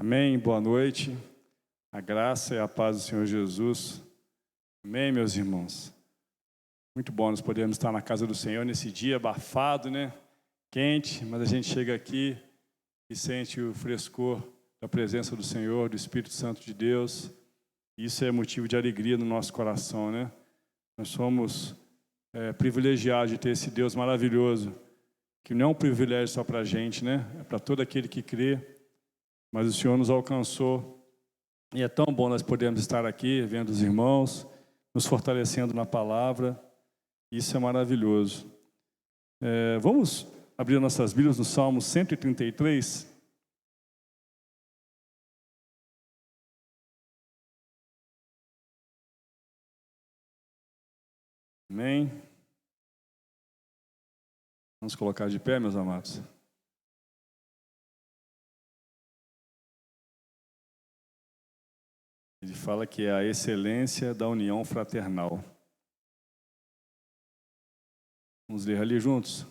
Amém, boa noite, a graça e a paz do Senhor Jesus. Amém, meus irmãos. Muito bom nós podermos estar na casa do Senhor nesse dia abafado, né? Quente, mas a gente chega aqui e sente o frescor da presença do Senhor, do Espírito Santo de Deus. Isso é motivo de alegria no nosso coração, né? Nós somos privilegiados de ter esse Deus maravilhoso, que não é um privilégio só para a gente, né? É para todo aquele que crê. Mas o Senhor nos alcançou e é tão bom nós podermos estar aqui, vendo os irmãos, nos fortalecendo na palavra. Isso é maravilhoso. Vamos abrir nossas Bíblias no Salmo 133. Amém. Vamos colocar de pé, meus amados. Ele fala que é a excelência da união fraternal. Vamos ler ali juntos.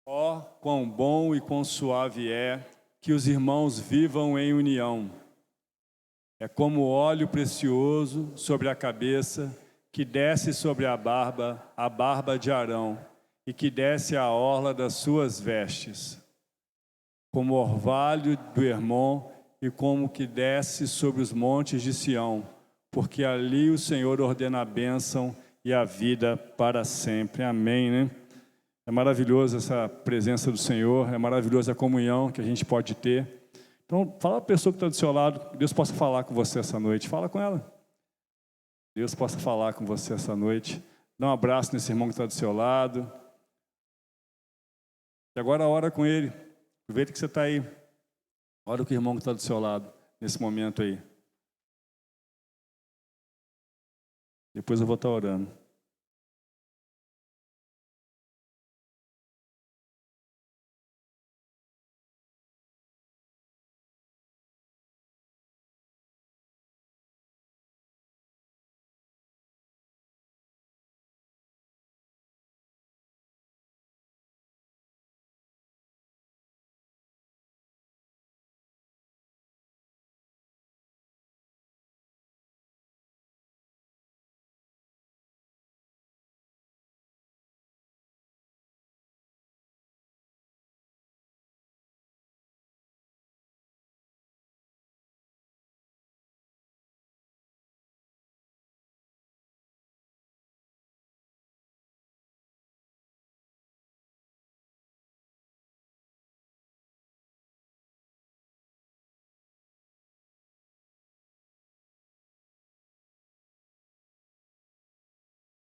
Ó, quão bom e quão suave é que os irmãos vivam em união. É como óleo precioso sobre a cabeça, que desce sobre a barba de Arão, e que desce a orla das suas vestes. Como orvalho do Hermon, e como que desce sobre os montes de Sião, porque ali o Senhor ordena a bênção e a vida para sempre. Amém, né? É maravilhoso essa presença do Senhor, é maravilhosa a comunhão que a gente pode ter. Então, fala para a pessoa que está do seu lado, que Deus possa falar com você essa noite. Fala com ela. Deus possa falar com você essa noite. Dá um abraço nesse irmão que está do seu lado. E agora ora com ele. Aproveita que você está aí. Ora com o irmão que está do seu lado, nesse momento aí. Depois eu vou estar orando.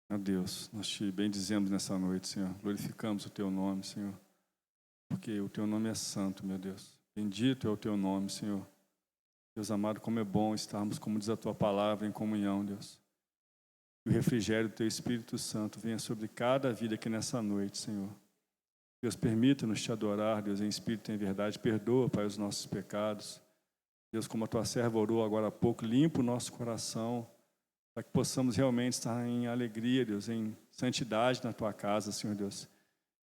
Meu Deus, nós te bendizemos nessa noite, Senhor. Glorificamos o Teu nome, Senhor. Porque o Teu nome é santo, meu Deus. Bendito é o Teu nome, Senhor. Deus amado, como é bom estarmos, como diz a Tua palavra, em comunhão, Deus. Que o refrigério do Teu Espírito Santo venha sobre cada vida aqui nessa noite, Senhor. Deus, permita-nos Te adorar, Deus, em espírito e em verdade. Perdoa, Pai, os nossos pecados. Deus, como a Tua serva orou agora há pouco, limpa o nosso coração, para que possamos realmente estar em alegria, Deus, em santidade na Tua casa, Senhor Deus.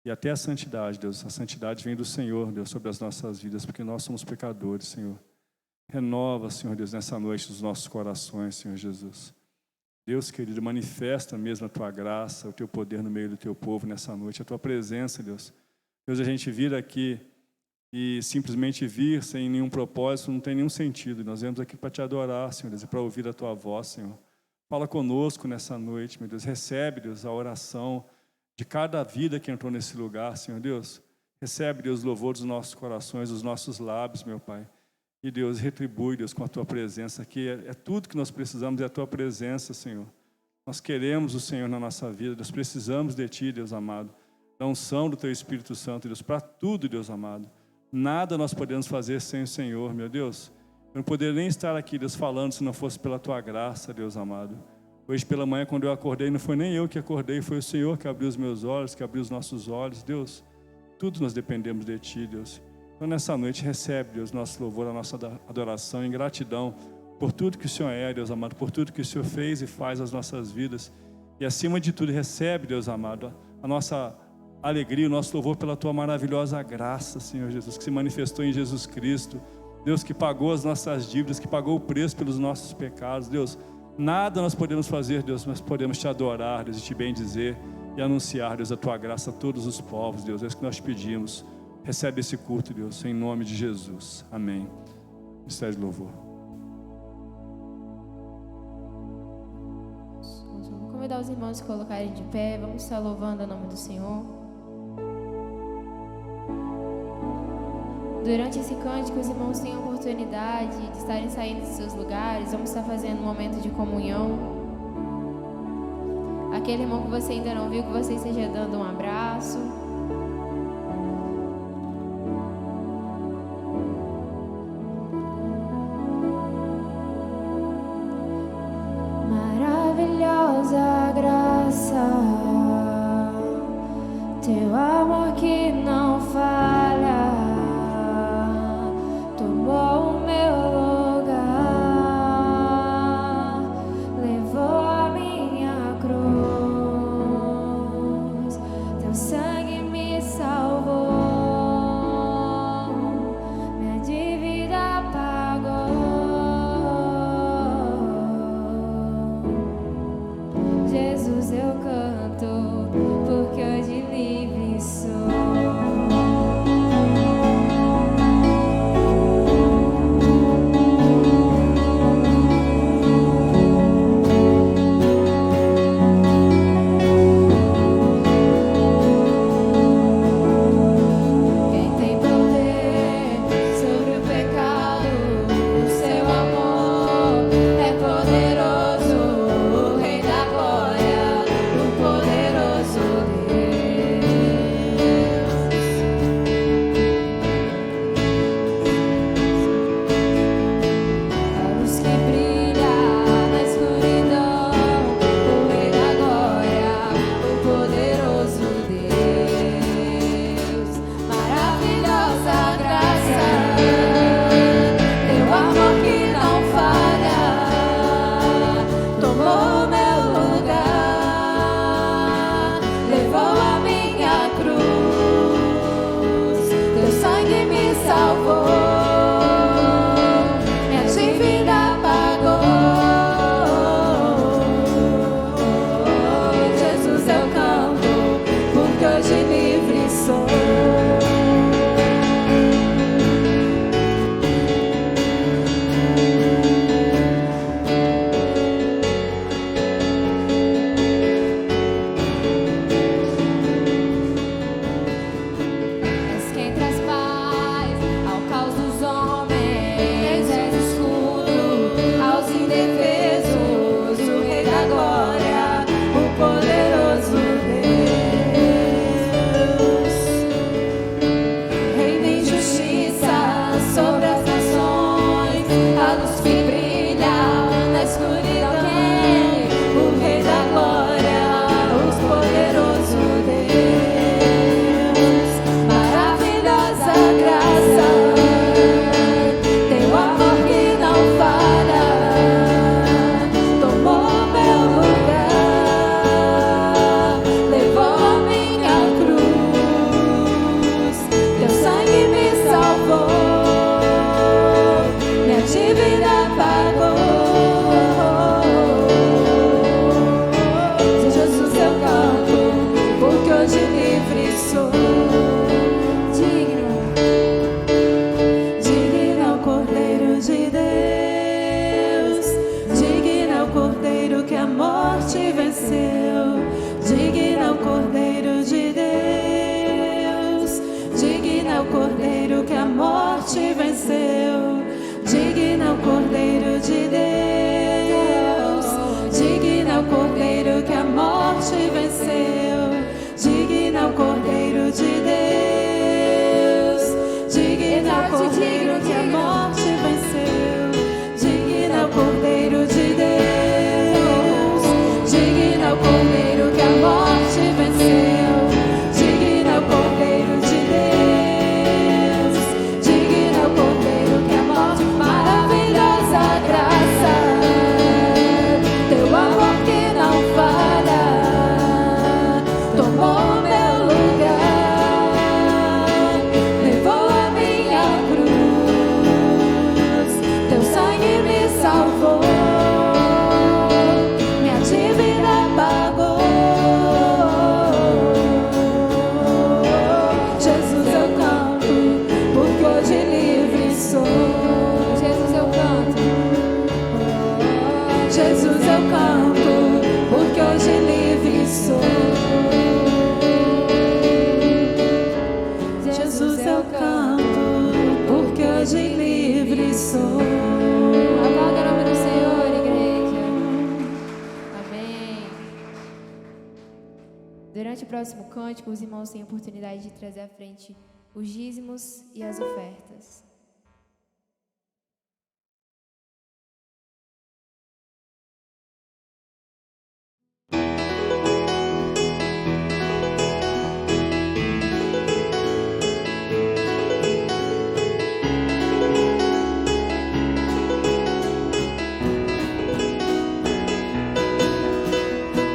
E até a santidade, Deus, a santidade vem do Senhor, Deus, sobre as nossas vidas, porque nós somos pecadores, Senhor. Renova, Senhor Deus, nessa noite os nossos corações, Senhor Jesus. Deus querido, manifesta mesmo a Tua graça, o Teu poder no meio do Teu povo nessa noite, a Tua presença, Deus. Deus, a gente vir aqui e simplesmente vir sem nenhum propósito não tem nenhum sentido. Nós viemos aqui para Te adorar, Senhor Deus, e para ouvir a Tua voz, Senhor. Fala conosco nessa noite, meu Deus. Recebe, Deus, a oração de cada vida que entrou nesse lugar, Senhor Deus. Recebe, Deus, o louvor dos nossos corações, dos nossos lábios, meu Pai. E, Deus, retribui, Deus, com a Tua presença aqui. É tudo que nós precisamos, é a Tua presença, Senhor. Nós queremos o Senhor na nossa vida, Deus. Precisamos de Ti, Deus amado. Da unção do Teu Espírito Santo, Deus, para tudo, Deus amado. Nada nós podemos fazer sem o Senhor, meu Deus. Eu não poderia nem estar aqui, Deus, falando se não fosse pela Tua graça, Deus amado. Hoje pela manhã, quando eu acordei, não foi nem eu que acordei, foi o Senhor que abriu os meus olhos, que abriu os nossos olhos. Deus, tudo nós dependemos de Ti, Deus. Então nessa noite recebe, Deus, nosso louvor, a nossa adoração em gratidão por tudo que o Senhor é, Deus amado, por tudo que o Senhor fez e faz nas nossas vidas. E acima de tudo recebe, Deus amado, a nossa alegria, o nosso louvor pela Tua maravilhosa graça, Senhor Jesus, que se manifestou em Jesus Cristo. Deus, que pagou as nossas dívidas, que pagou o preço pelos nossos pecados. Deus, nada nós podemos fazer, Deus, mas podemos te adorar, Deus, e te bendizer e anunciar, Deus, a tua graça a todos os povos, Deus. É isso que nós pedimos. Recebe esse culto, Deus, em nome de Jesus. Amém. Ministério de louvor. Vou convidar os irmãos a se colocarem de pé. Vamos estar louvando o nome do Senhor. Durante esse cântico, os irmãos têm a oportunidade de estarem saindo de seus lugares. Vamos estar fazendo um momento de comunhão. Aquele irmão que você ainda não viu, que você esteja dando um abraço. Maravilhosa graça, teu amor que não falha, tomou o meu lugar, levou a minha cruz, teu sangue me salvou, minha dívida pagou. Jesus, eu canto, porque hoje livre sou. Quem tem poder sobre o pecado, o seu amor é poderoso, o Rei da glória, o poderoso Deus. A luz que brilha na escuridão, o Rei da glória, o poderoso Deus. Maravilhosa graça, teu amor que não falha, tomou o meu lugar, levou a minha cruz, teu sangue me salvou, minha dívida pagou. Jesus, eu canto, porque hoje livre sou. És quem traz paz ao caos dos homens, és escudo aos indefesos, o Rei da glória, o poderoso Deus. Reina em justiça sobre as nações, a luz que brilha na escuridão. O Rei da glória, o poderoso Deus. Maravilhosa graça, teu amor que não falha, tomou o meu lugar, levou a minha cruz, teu sangue me salvou, minha dívida pagou. durante o próximo cântico, os irmãos têm a oportunidade de trazer à frente os dízimos e as ofertas.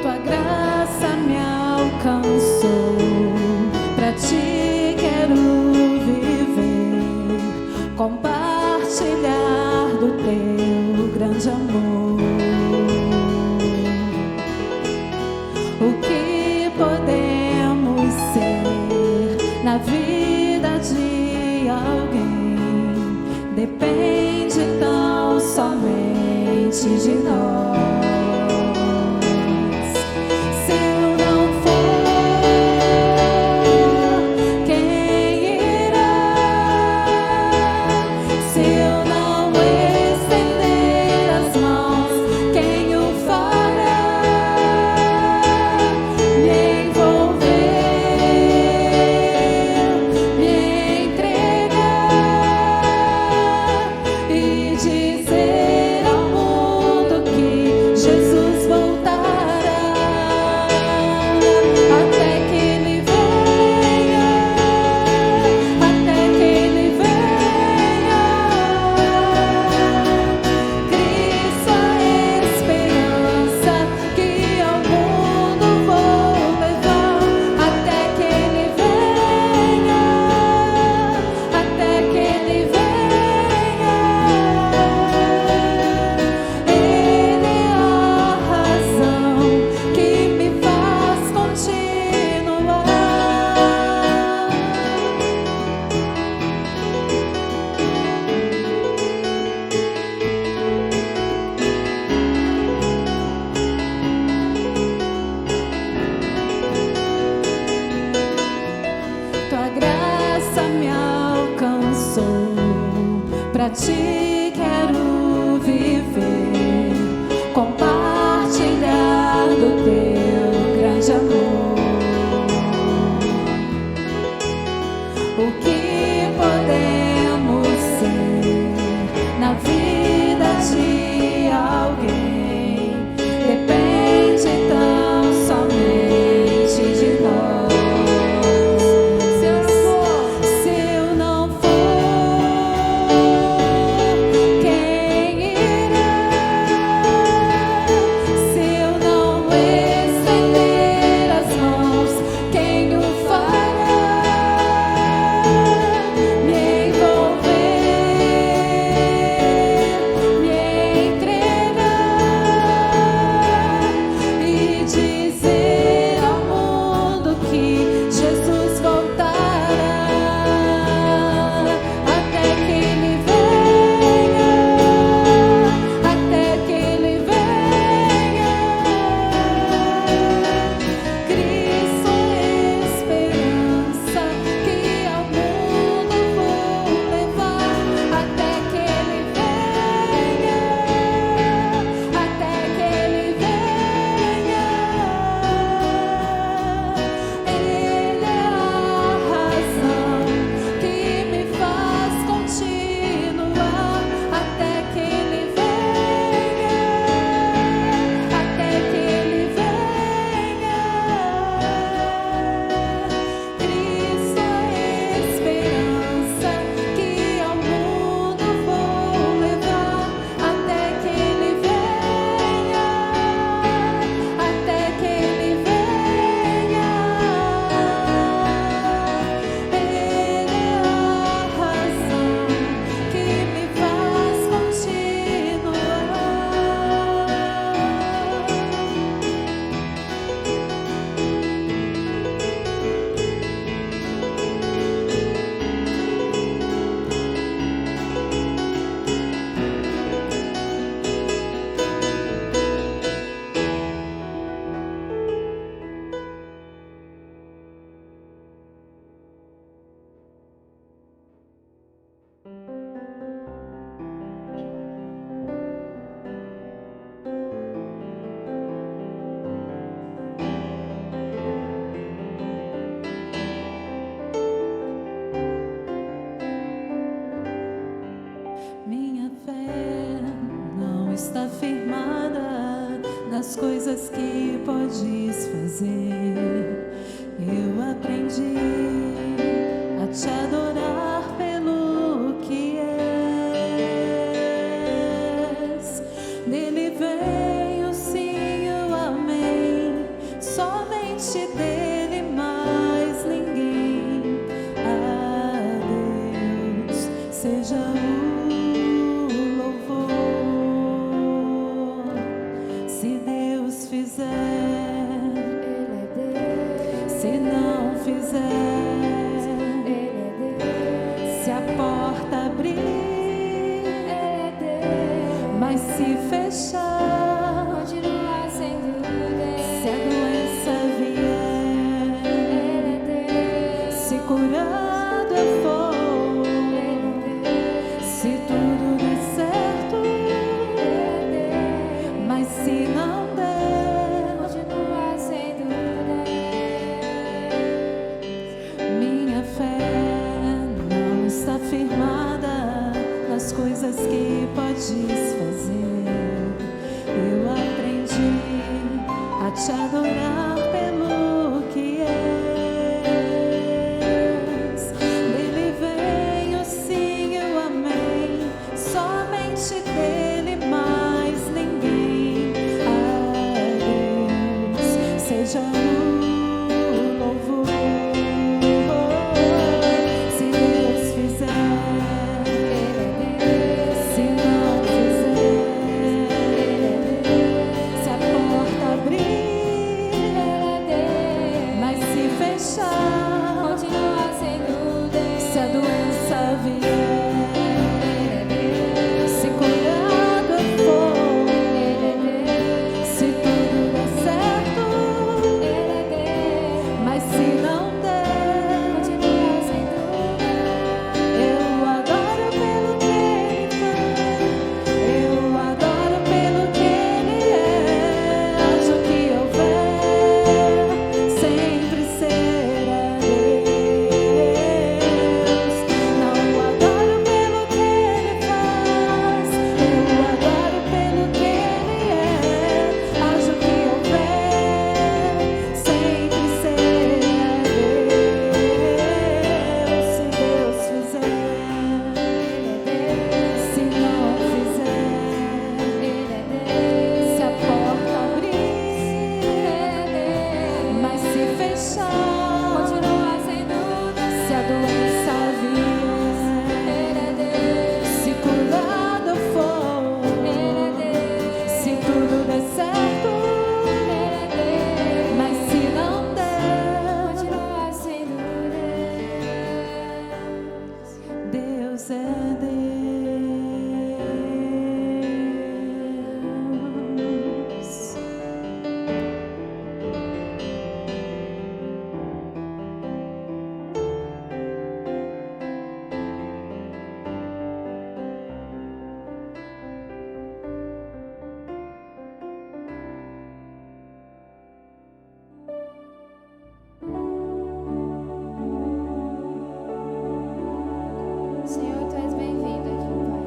Tua graça me alcançou, pra ti quero viver, compartilhar do teu grande amor. O que podemos ser na vida de alguém depende tão somente de nós. Se eu não for, quem irá? Se eu não estender as mãos, quem o fará? Me envolver, me entregar e dizer ao mundo que Jesus voltará, até que Ele venha, até que Ele venha. Cristo, a esperança que ao mundo vou levar, até que Ele venha, até que Ele venha. Ele é a razão que me faz continuar. Tua graça me alcançou, pra ti quero viver, compartilhar do teu grande amor. O que podemos ser na vida de alguém depende tão somente de nós. Se eu não for, está firmada nas coisas que podes fazer. Eu aprendi a te adorar pelo que és. Dele vem o sim e o amém, somente dele, mais ninguém. A Deus seja o louvor. Se Deus fizer, Ele é Deus. se não fizer, Ele é Deus. se a porta abrir, Ele é Deus. mas se fechar, Continua sendo Deus. se a doença vier, Ele é Deus. se curado eu for, Ele é Deus. se tudo der certo, Ele é Deus. mas se não der, Continua sendo Deus. minha fé não está firmada nas coisas que podes fazer. Eu aprendi a te adorar pelo que és. Dele vem o sim e o amém, somente dele, mais ninguém. A Deus seja o louvor. Se Deus fizer, se não fizer, se a porta abrir, mas se fechar, Continua sendo Deus. se a doença vier, se curado eu for, se tudo der certo, mas se não der, Continua sendo eu adoro pelo que ele faz, eu adoro pelo que ele é. Haja o que houver, sempre será Deus. Não adoro pelo que ele faz, eu adoro pelo que ele é. Haja o que houver, sempre será Deus. Se Deus fizer, se não fizer, se a porta abrir, mas se fechar, Continua sendo se a doença vier, se curado eu for, se tudo der certo, mas se não der, Continua sendo Deus. Deus é Deus. Senhor, Tu és bem-vindo aqui, Pai.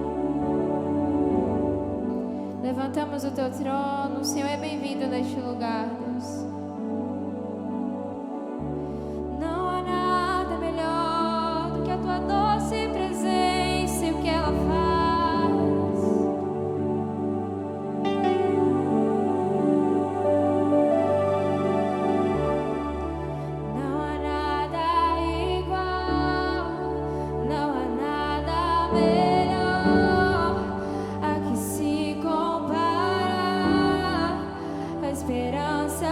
Levantamos o Teu trono, o Senhor é bem-vindo neste lugar, Deus. Não há nada melhor do que a Tua doce presença e o que ela faz. Não há nada igual, não há nada melhor a que se compara. A esperança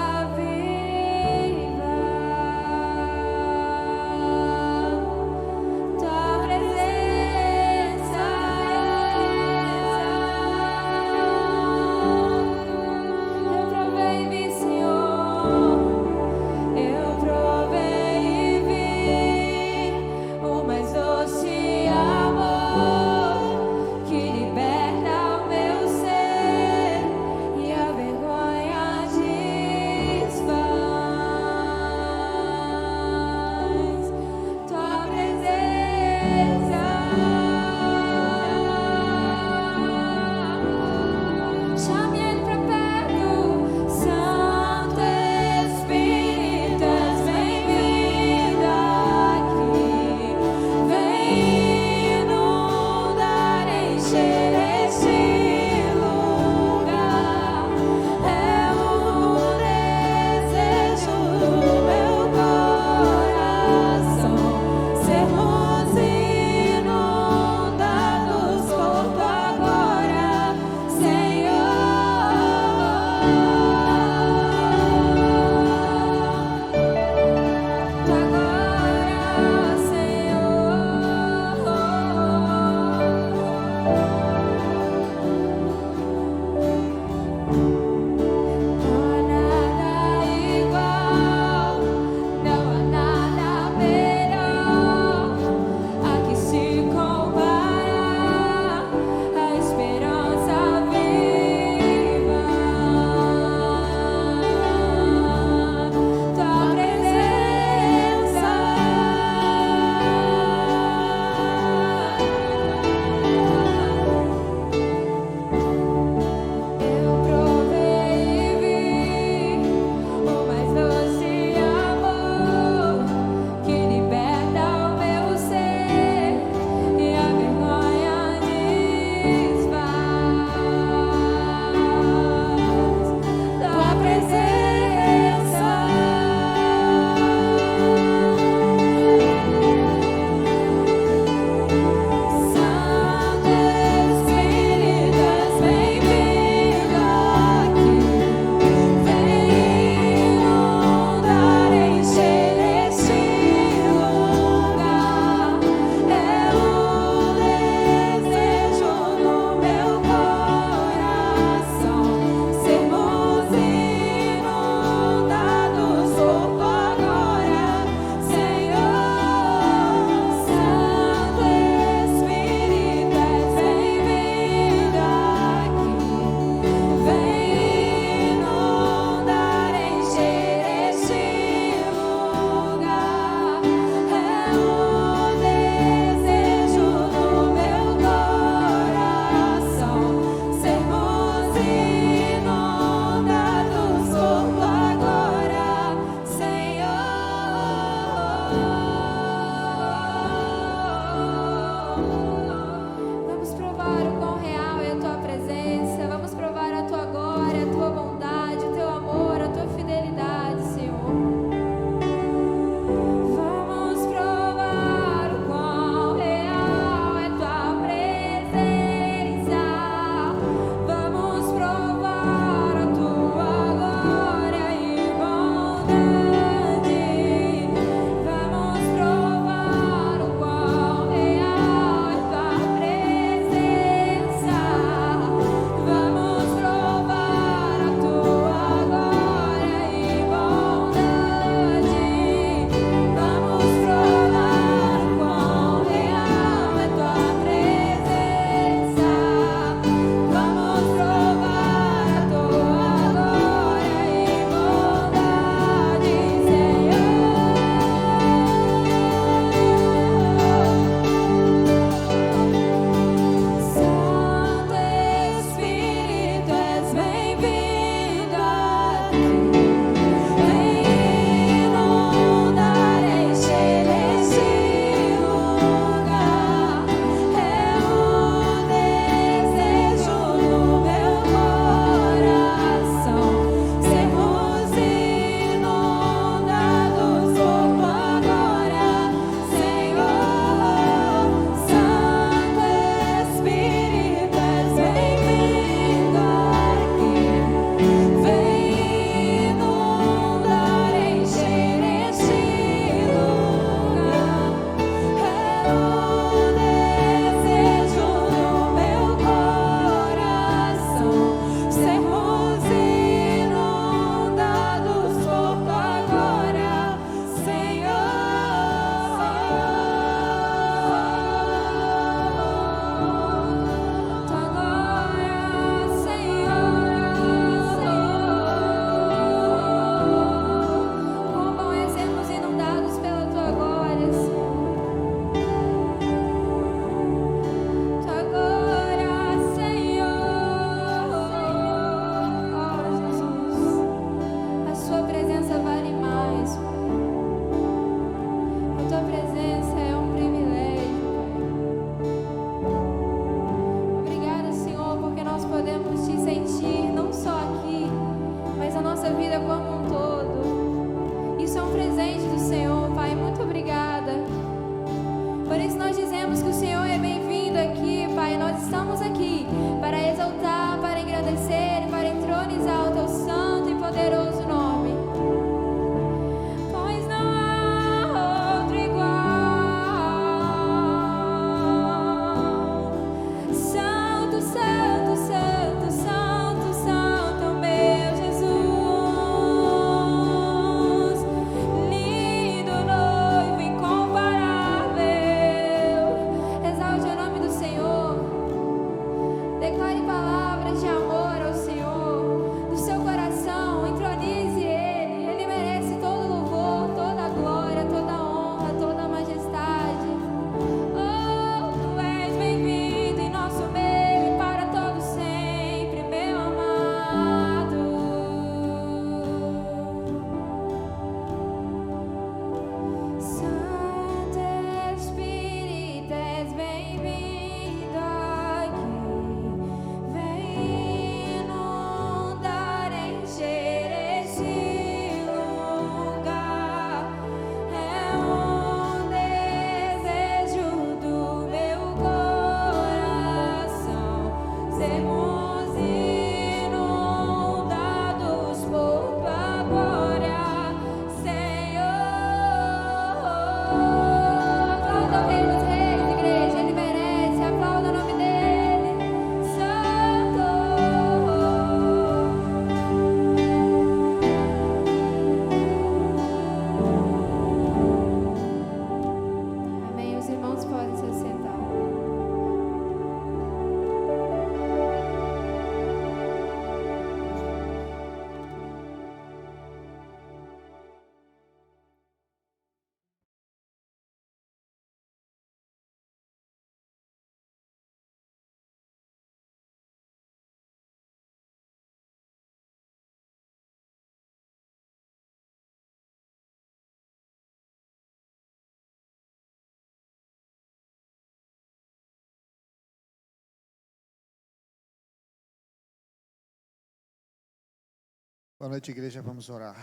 Boa noite, igreja, vamos orar.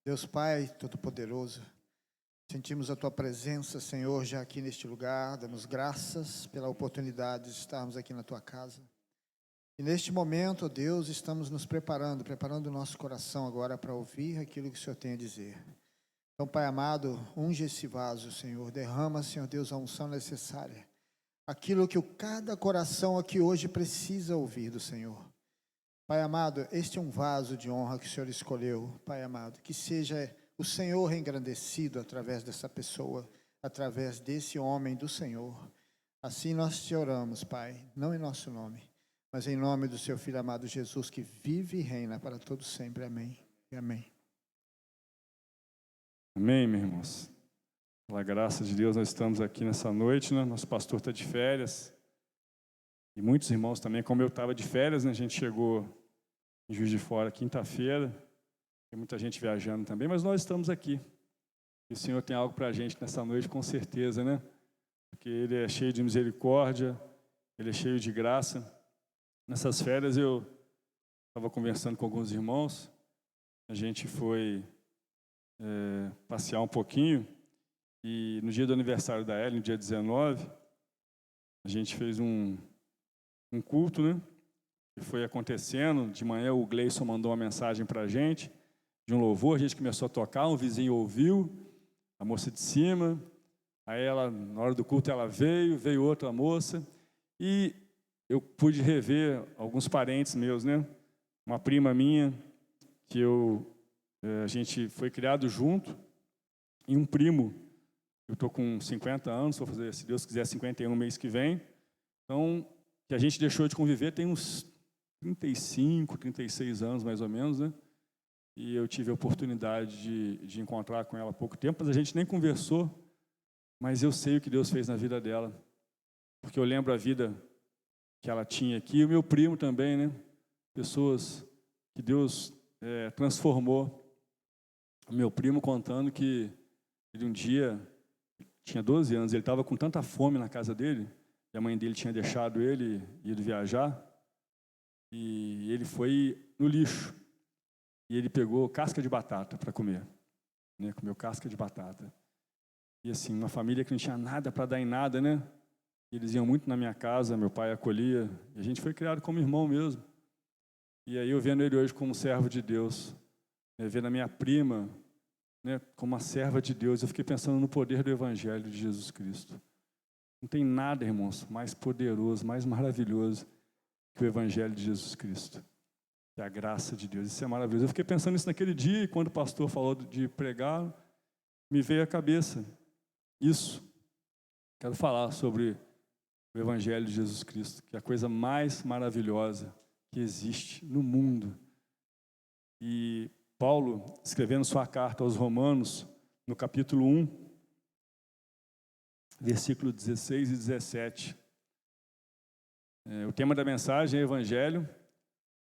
Deus Pai Todo-Poderoso, sentimos a Tua presença, Senhor, já aqui neste lugar, damos graças pela oportunidade de estarmos aqui na Tua casa. E neste momento, ó Deus, estamos nos preparando o nosso coração agora para ouvir aquilo que o Senhor tem a dizer. Então, Pai amado, unge esse vaso, Senhor, derrama, Senhor Deus, a unção necessária. Aquilo que cada coração aqui hoje precisa ouvir do Senhor. Pai amado, este é um vaso de honra que o Senhor escolheu, Pai amado, que seja o Senhor engrandecido através dessa pessoa, através desse homem do Senhor. Assim nós te oramos, Pai, não em nosso nome, mas em nome do Seu Filho amado Jesus, que vive e reina para todos sempre. Amém e amém. Amém, meus irmãos. Pela graça de Deus, nós estamos aqui nessa noite, né? Nosso pastor está de férias. E muitos irmãos também, como eu estava de férias, né? A gente chegou em Juiz de Fora quinta-feira. Tem muita gente viajando também, mas nós estamos aqui. E o Senhor tem algo para a gente nessa noite, com certeza, né? Porque Ele é cheio de misericórdia, Ele é cheio de graça. Nessas férias eu estava conversando com alguns irmãos. A gente foi passear um pouquinho. E no dia do aniversário da Ellen, no dia 19, a gente fez um culto, né? E foi acontecendo. De manhã o Gleison mandou uma mensagem para a gente, de um louvor. A gente começou a tocar, um vizinho ouviu, a moça de cima. Aí ela, na hora do culto, ela veio outra moça. E eu pude rever alguns parentes meus, né? Uma prima minha, que a gente foi criado junto, e um primo. Eu estou com 50 anos, vou fazer, se Deus quiser, 51 mês que vem. Então, que a gente deixou de conviver tem uns 35, 36 anos, mais ou menos, né? E eu tive a oportunidade de encontrar com ela há pouco tempo, mas a gente nem conversou, mas eu sei o que Deus fez na vida dela. Porque eu lembro a vida que ela tinha aqui, e o meu primo também, né? Pessoas que Deus transformou. O meu primo contando que ele um dia tinha 12 anos, ele estava com tanta fome na casa dele, e a mãe dele tinha deixado ele ir viajar, e ele foi no lixo, e ele pegou casca de batata para comer, né? Comeu casca de batata. E assim, uma família que não tinha nada para dar em nada, né? Eles iam muito na minha casa, meu pai acolhia, e a gente foi criado como irmão mesmo. E aí eu vendo ele hoje como servo de Deus, vendo a minha prima, né, como uma serva de Deus, eu fiquei pensando no poder do Evangelho de Jesus Cristo. Não tem nada, irmãos, mais poderoso, mais maravilhoso que o Evangelho de Jesus Cristo. É a graça de Deus, isso é maravilhoso. Eu fiquei pensando nisso naquele dia, e quando o pastor falou de pregar, me veio à cabeça isso. Quero falar sobre o Evangelho de Jesus Cristo, que é a coisa mais maravilhosa que existe no mundo. E Paulo, escrevendo sua carta aos Romanos, no capítulo 1, versículo 16 e 17. O tema da mensagem é Evangelho,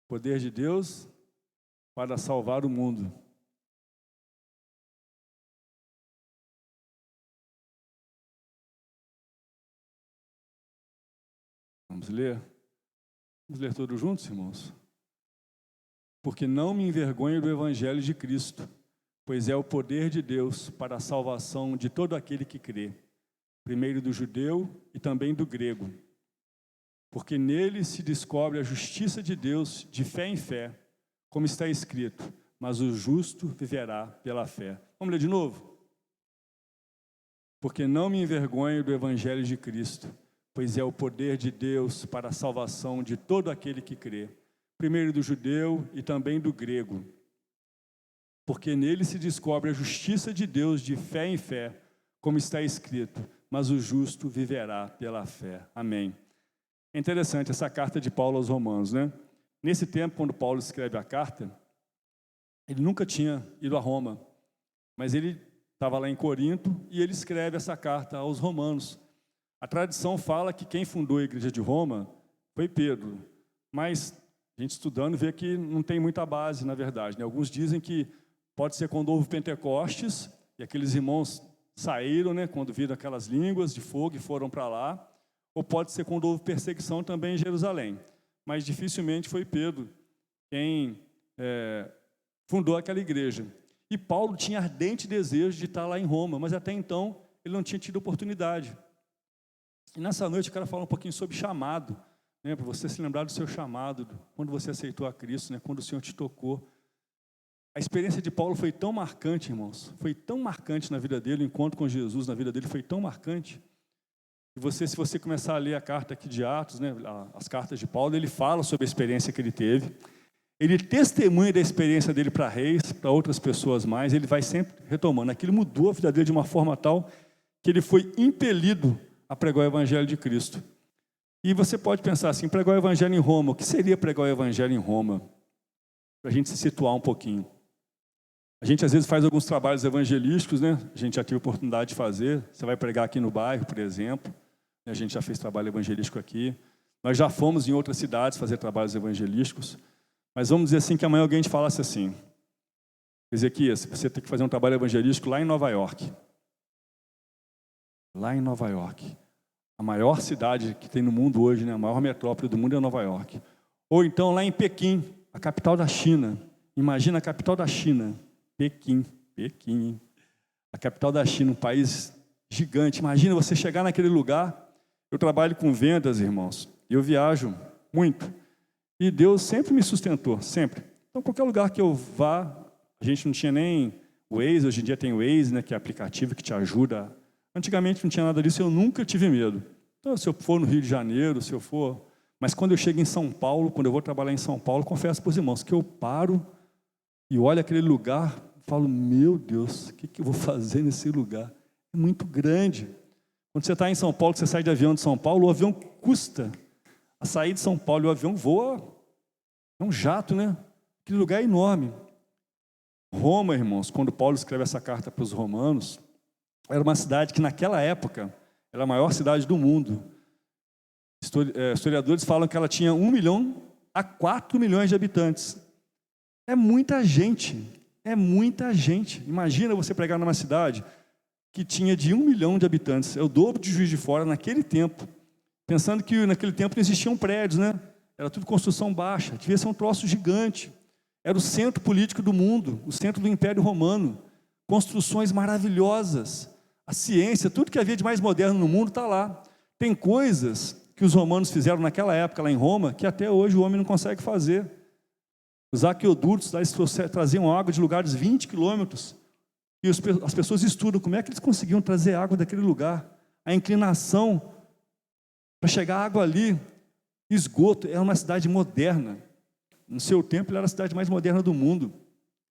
poder de Deus para salvar o mundo. Vamos ler? Vamos ler todos juntos, irmãos? Porque não me envergonho do Evangelho de Cristo, pois é o poder de Deus para a salvação de todo aquele que crê, primeiro do judeu e também do grego. Porque nele se descobre a justiça de Deus de fé em fé, como está escrito, mas o justo viverá pela fé. Vamos ler de novo? Porque não me envergonho do Evangelho de Cristo, pois é o poder de Deus para a salvação de todo aquele que crê, primeiro do judeu e também do grego, porque nele se descobre a justiça de Deus de fé em fé, como está escrito, mas o justo viverá pela fé. Amém. É interessante essa carta de Paulo aos Romanos, né? Nesse tempo, quando Paulo escreve a carta, ele nunca tinha ido a Roma, mas ele estava lá em Corinto e ele escreve essa carta aos Romanos. A tradição fala que quem fundou a igreja de Roma foi Pedro, mas a gente estudando vê que não tem muita base, na verdade, né? Alguns dizem que pode ser quando houve Pentecostes, e aqueles irmãos saíram, né, quando viram aquelas línguas de fogo e foram para lá, ou pode ser quando houve perseguição também em Jerusalém. Mas dificilmente foi Pedro quem fundou aquela igreja. E Paulo tinha ardente desejo de estar lá em Roma, mas até então ele não tinha tido oportunidade. E nessa noite eu quero falar um pouquinho sobre chamado, né, para você se lembrar do seu chamado, quando você aceitou a Cristo, né, quando o Senhor te tocou. A experiência de Paulo foi tão marcante, irmãos, foi tão marcante na vida dele, o encontro com Jesus na vida dele foi tão marcante. E se você começar a ler a carta aqui de Atos, né, as cartas de Paulo, ele fala sobre a experiência que ele teve. Ele testemunha da experiência dele para reis, para outras pessoas mais, ele vai sempre retomando. Aquilo mudou a vida dele de uma forma tal que ele foi impelido a pregar o Evangelho de Cristo. E você pode pensar assim, pregar o Evangelho em Roma, o que seria pregar o Evangelho em Roma? Para a gente se situar um pouquinho. A gente às vezes faz alguns trabalhos evangelísticos, né? A gente já teve oportunidade de fazer, você vai pregar aqui no bairro, por exemplo, a gente já fez trabalho evangelístico aqui, nós já fomos em outras cidades fazer trabalhos evangelísticos, mas vamos dizer assim que amanhã alguém te falasse assim, Ezequias, você tem que fazer um trabalho evangelístico lá em Nova York. Lá em Nova York. A maior cidade que tem no mundo hoje, né? A maior metrópole do mundo é Nova York. Ou então lá em Pequim, a capital da China. Imagina a capital da China. Pequim. A capital da China, um país gigante. Imagina você chegar naquele lugar. Eu trabalho com vendas, irmãos. E eu viajo muito. E Deus sempre me sustentou, sempre. Então, qualquer lugar que eu vá, a gente não tinha nem Waze, hoje em dia tem Waze, né, que é aplicativo que te ajuda. Antigamente não tinha nada disso, eu nunca tive medo. Então, se eu for no Rio de Janeiro, se eu for... Mas quando eu chego em São Paulo, quando eu vou trabalhar em São Paulo, confesso para os irmãos que eu paro e olho aquele lugar, falo, meu Deus, o que eu vou fazer nesse lugar? É muito grande. Quando você está em São Paulo, você sai de avião de São Paulo, o avião custa a sair de São Paulo e o avião voa. É um jato, né? Aquele lugar é enorme. Roma, irmãos, quando Paulo escreve essa carta para os romanos, era uma cidade que naquela época era a maior cidade do mundo. Historiadores falam que ela tinha 1 milhão a 4 milhões de habitantes. É muita gente, é muita gente. Imagina você pregar numa cidade que tinha de 1 milhão de habitantes, é o dobro de Juiz de Fora naquele tempo. Pensando que naquele tempo não existiam prédios, né? Era tudo construção baixa, devia ser um troço gigante. Era o centro político do mundo, o centro do Império Romano. Construções maravilhosas. A ciência, tudo que havia de mais moderno no mundo está lá. Tem coisas que os romanos fizeram naquela época lá em Roma, que até hoje o homem não consegue fazer. Os aquedutos, lá, eles traziam água de lugares 20 quilômetros. E as pessoas estudam como é que eles conseguiam trazer água daquele lugar. A inclinação para chegar a água ali. Esgoto, era uma cidade moderna. No seu tempo, ela era a cidade mais moderna do mundo.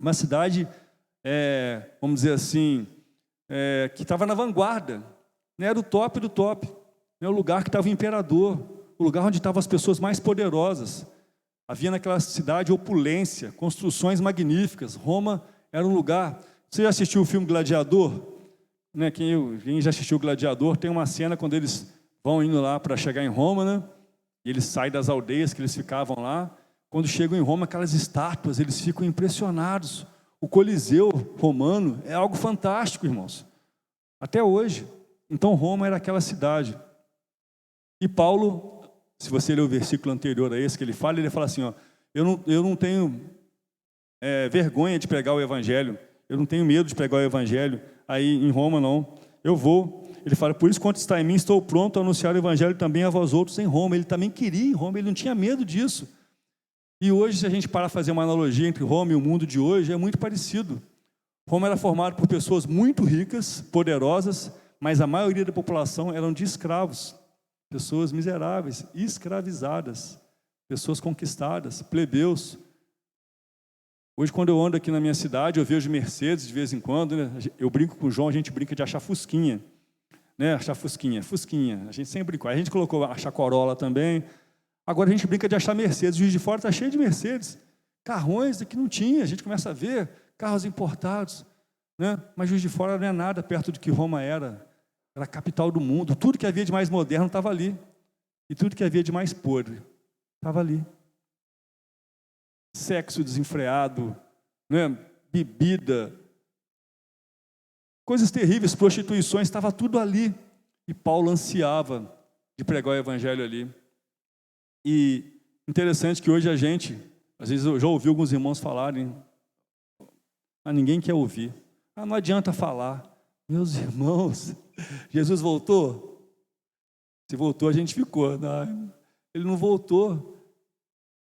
Uma cidade, vamos dizer assim, que estava na vanguarda. Era o top do top. O lugar que estava o imperador. O lugar onde estavam as pessoas mais poderosas. Havia naquela cidade opulência, construções magníficas. Roma era um lugar... Você já assistiu o filme Gladiador? Né? Quem já assistiu o Gladiador, tem uma cena quando eles vão indo lá para chegar em Roma, né? E eles saem das aldeias que eles ficavam lá. Quando chegam em Roma, aquelas estátuas, eles ficam impressionados. O Coliseu romano é algo fantástico, irmãos. Até hoje. Então, Roma era aquela cidade. E Paulo, se você ler o versículo anterior a esse que ele fala assim, ó, eu não tenho vergonha de pregar o Evangelho. Eu não tenho medo de pregar o Evangelho. Aí, em Roma, não. Eu vou... Ele fala, por isso, quanto está em mim, estou pronto a anunciar o Evangelho também a vós outros em Roma. Ele também queria ir em Roma, ele não tinha medo disso. E hoje, se a gente parar a fazer uma analogia entre Roma e o mundo de hoje, é muito parecido. Roma era formada por pessoas muito ricas, poderosas, mas a maioria da população eram de escravos. Pessoas miseráveis, escravizadas, pessoas conquistadas, plebeus. Hoje, quando eu ando aqui na minha cidade, eu vejo Mercedes de vez em quando, né? Eu brinco com o João, a gente brinca de achar Fusquinha. Né? Achar Fusquinha. A gente sempre brincou. A gente colocou achar Corolla também. Agora a gente brinca de achar Mercedes. O Juiz de Fora está cheio de Mercedes. Carrões que não tinha. A gente começa a ver carros importados. Né? Mas Juiz de Fora não é nada perto do que Roma era. Era a capital do mundo. Tudo que havia de mais moderno estava ali. E tudo que havia de mais podre estava ali. Sexo desenfreado, né? Bebida, coisas terríveis, prostituições, estava tudo ali. E Paulo ansiava de pregar o Evangelho ali. E interessante que hoje a gente, às vezes eu já ouvi alguns irmãos falarem, mas ninguém quer ouvir. Não adianta falar. Meus irmãos, Jesus voltou? Se voltou, a gente ficou. Não, ele não voltou.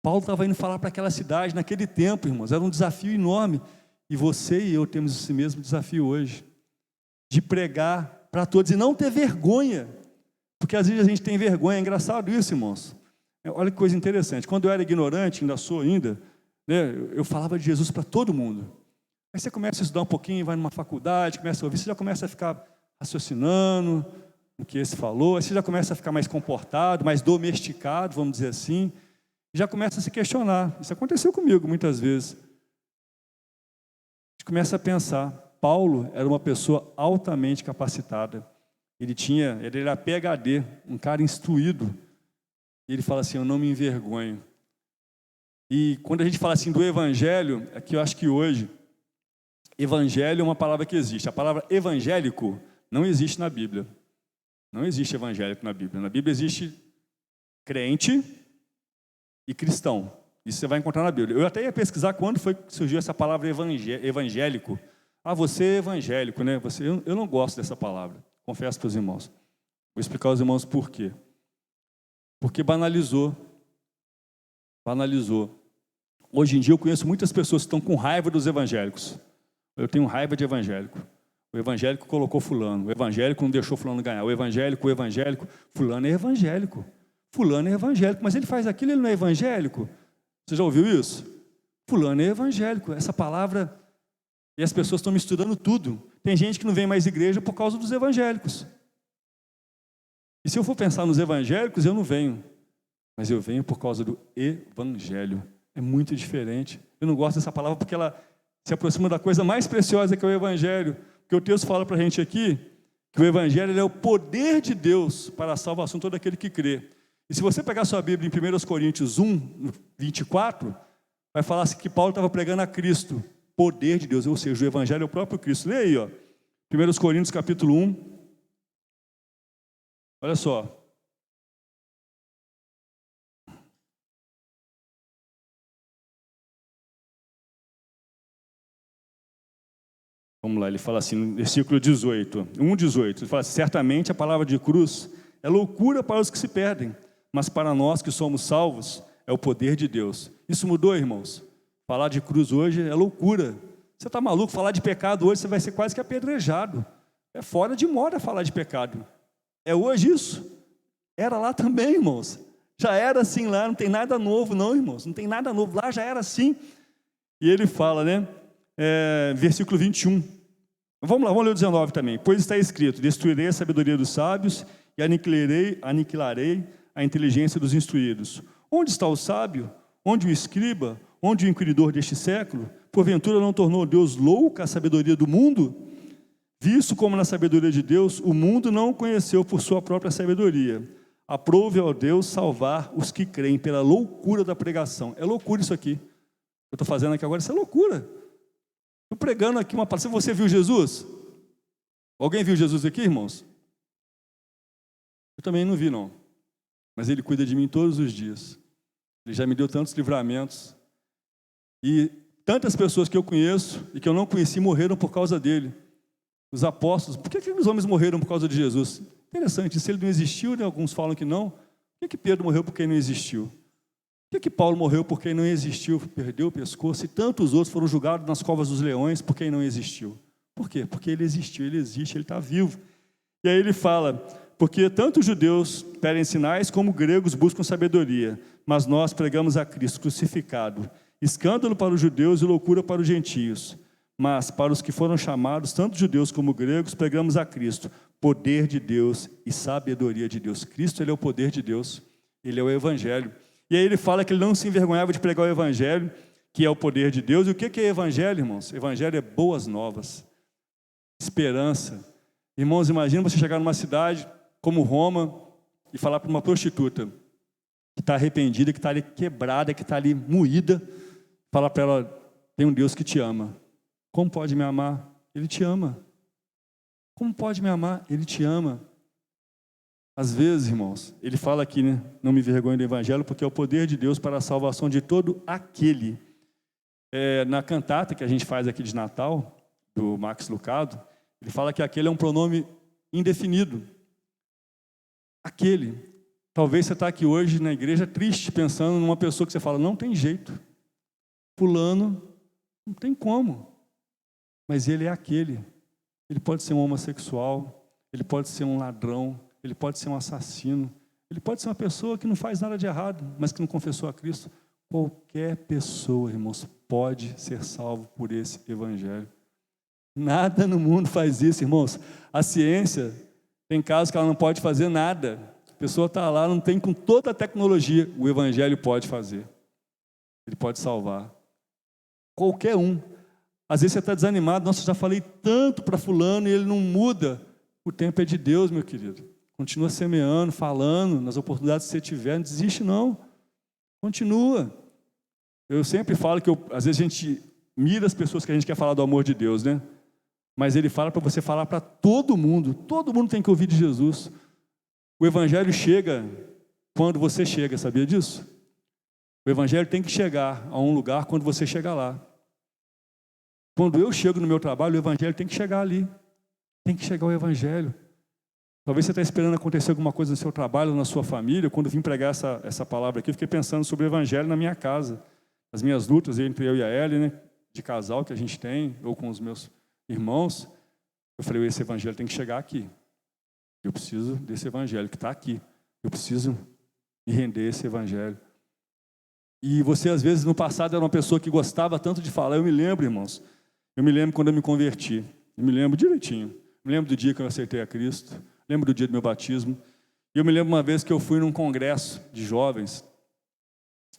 Paulo estava indo falar para aquela cidade naquele tempo, irmãos. Era um desafio enorme. E você e eu temos esse mesmo desafio hoje. De pregar para todos e não ter vergonha. Porque às vezes a gente tem vergonha. É engraçado isso, irmãos. Olha que coisa interessante. Quando eu era ignorante, ainda sou ainda, né, eu falava de Jesus para todo mundo. Aí você começa a estudar um pouquinho, vai numa faculdade, começa a ouvir, você já começa a ficar raciocinando o que esse falou, aí você já começa a ficar mais comportado, mais domesticado, vamos dizer assim, e já começa a se questionar. Isso aconteceu comigo muitas vezes. A gente começa a pensar, Paulo era uma pessoa altamente capacitada, ele era PhD, um cara instruído, e ele fala assim, eu não me envergonho. E quando a gente fala assim do evangelho, é que eu acho que hoje, evangelho é uma palavra que existe. A palavra evangélico não existe na Bíblia. Não existe evangélico na Bíblia. Na Bíblia existe crente e cristão. Isso você vai encontrar na Bíblia. Eu até ia pesquisar quando foi que surgiu essa palavra evangélico. Você é evangélico, né? Eu não gosto dessa palavra, confesso para os irmãos. Vou explicar aos irmãos por quê. Porque banalizou. Hoje em dia eu conheço muitas pessoas que estão com raiva dos evangélicos. Eu tenho raiva de evangélico. O evangélico colocou fulano. O evangélico não deixou fulano ganhar. O evangélico. Fulano é evangélico. Fulano é evangélico. Mas ele faz aquilo, ele não é evangélico. Você já ouviu isso? Fulano é evangélico. Essa palavra... E as pessoas estão misturando tudo. Tem gente que não vem mais à igreja por causa dos evangélicos. E se eu for pensar nos evangélicos, eu não venho. Mas eu venho por causa do evangelho. É muito diferente. Eu não gosto dessa palavra porque ela se aproxima da coisa mais preciosa que é o evangelho. Porque o texto fala para a gente aqui que o evangelho é o poder de Deus para a salvação de todo aquele que crê. E se você pegar sua Bíblia em 1 Coríntios 1, 24, vai falar assim que Paulo estava pregando a Cristo, poder de Deus, ou seja, o evangelho é o próprio Cristo. Lê aí, 1 Coríntios capítulo 1. Olha só. Vamos lá, ele fala assim, no versículo 18, 1:18, ele fala assim, certamente a palavra de cruz é loucura para os que se perdem, mas para nós que somos salvos, é o poder de Deus. Isso mudou, irmãos? Falar de cruz hoje é loucura. Você está maluco? Falar de pecado hoje, você vai ser quase que apedrejado. É fora de moda falar de pecado. É hoje isso? Era lá também, irmãos. Já era assim lá, não tem nada novo não, irmãos. Não tem nada novo, lá já era assim. E ele fala, né? Versículo 21. Vamos lá, vamos ler o 19 também. Pois está escrito, destruirei a sabedoria dos sábios e aniquilarei a inteligência dos instruídos. Onde está o sábio? Onde o escriba? Onde o inquiridor deste século? Porventura não tornou Deus louca a sabedoria do mundo? Visto como na sabedoria de Deus, o mundo não o conheceu por sua própria sabedoria. Aprove ao Deus salvar os que creem pela loucura da pregação. É loucura isso aqui. Eu estou fazendo aqui agora, isso é loucura. Estou pregando aqui uma palavra. Você viu Jesus? Alguém viu Jesus aqui, irmãos? Eu também não vi, não. Mas Ele cuida de mim todos os dias. Ele já me deu tantos livramentos. E tantas pessoas que eu conheço e que eu não conheci morreram por causa dele. Os apóstolos, por que aqueles homens morreram por causa de Jesus? Interessante, se ele não existiu, né? Alguns falam que não. Por que Pedro morreu porque ele não existiu? Por que Paulo morreu porque ele não existiu, perdeu o pescoço? E tantos outros foram julgados nas covas dos leões porque ele não existiu. Por quê? Porque ele existiu, ele existe, ele está vivo. E aí ele fala, porque tanto os judeus pedem sinais como gregos buscam sabedoria, mas nós pregamos a Cristo crucificado, escândalo para os judeus e loucura para os gentios. Mas para os que foram chamados, tanto judeus como gregos, pregamos a Cristo, poder de Deus e sabedoria de Deus. Cristo, ele é o poder de Deus, ele é o evangelho. E aí ele fala que ele não se envergonhava de pregar o evangelho, que é o poder de Deus. E o que é evangelho, irmãos? Evangelho é boas novas, esperança. Irmãos, imagina você chegar numa cidade como Roma e falar para uma prostituta que está arrependida, que está ali quebrada, que está ali moída, falar para ela, tem um Deus que te ama. Como pode me amar? Ele te ama. Como pode me amar? Ele te ama. Às vezes, irmãos, ele fala aqui, né? Não me envergonhe do evangelho, porque é o poder de Deus para a salvação de todo aquele Na cantata que a gente faz aqui de Natal, do Max Lucado, ele fala que aquele é um pronome indefinido. Aquele. Talvez você está aqui hoje na igreja triste, pensando numa pessoa que você fala, não tem jeito. Fulano, não tem como. Mas ele é aquele. Ele pode ser um homossexual, ele pode ser um ladrão, ele pode ser um assassino, ele pode ser uma pessoa que não faz nada de errado, mas que não confessou a Cristo. Qualquer pessoa, irmãos, pode ser salvo por esse evangelho. Nada no mundo faz isso, irmãos. A ciência, tem casos que ela não pode fazer nada. A pessoa está lá, não tem com toda a tecnologia. O evangelho pode fazer. Ele pode salvar. Qualquer um. Às vezes você está desanimado. Nossa, eu já falei tanto para fulano e ele não muda. O tempo é de Deus, meu querido. Continua semeando, falando, nas oportunidades que você tiver. Não desiste, não. Continua. Eu sempre falo que, às vezes, a gente mira as pessoas que a gente quer falar do amor de Deus, né? Mas ele fala para você falar para todo mundo. Todo mundo tem que ouvir de Jesus. O evangelho chega quando você chega, sabia disso? O evangelho tem que chegar a um lugar quando você chega lá. Quando eu chego no meu trabalho, o evangelho tem que chegar ali. Tem que chegar o evangelho. Talvez você está esperando acontecer alguma coisa no seu trabalho, na sua família. Quando eu vim pregar essa palavra aqui, eu fiquei pensando sobre o evangelho na minha casa. As minhas lutas entre eu e a Ellie, né, de casal que a gente tem, ou com os meus irmãos. Eu falei, esse evangelho tem que chegar aqui. Eu preciso desse evangelho que está aqui. Eu preciso me render a esse evangelho. E você, às vezes, no passado, era uma pessoa que gostava tanto de falar. Eu me lembro, irmãos. Eu me lembro quando eu me converti. Eu me lembro direitinho. Eu me lembro do dia que eu aceitei a Cristo. Lembro do dia do meu batismo. E eu me lembro uma vez que eu fui num congresso de jovens.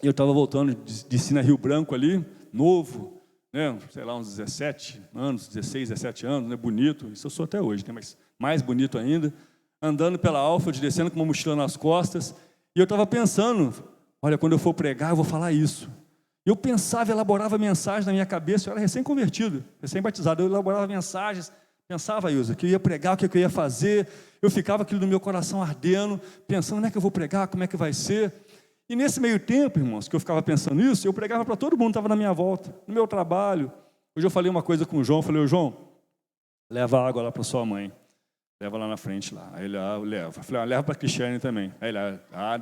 Eu estava voltando de Sina Rio Branco ali, novo, né? Sei lá, uns 17 anos, 16, 17 anos, né? Bonito. Isso eu sou até hoje, né? Mas mais bonito ainda. Andando pela Alfred, descendo com uma mochila nas costas. E eu estava pensando, olha, quando eu for pregar, eu vou falar isso. Eu pensava, elaborava mensagens na minha cabeça. Eu era recém-convertido, recém-batizado. Eu elaborava mensagens. Pensava, Ilza, que eu ia pregar, o que eu ia fazer. Eu ficava aquilo no meu coração ardendo, pensando, como é que eu vou pregar, como é que vai ser. E nesse meio tempo, irmãos, que eu ficava pensando nisso, eu pregava para todo mundo que estava na minha volta, no meu trabalho. Hoje eu falei uma coisa com o João, falei, João, leva água lá para sua mãe. Leva lá na frente, lá. Aí ele, leva. Eu falei, leva para a Cristiane também. Aí ele,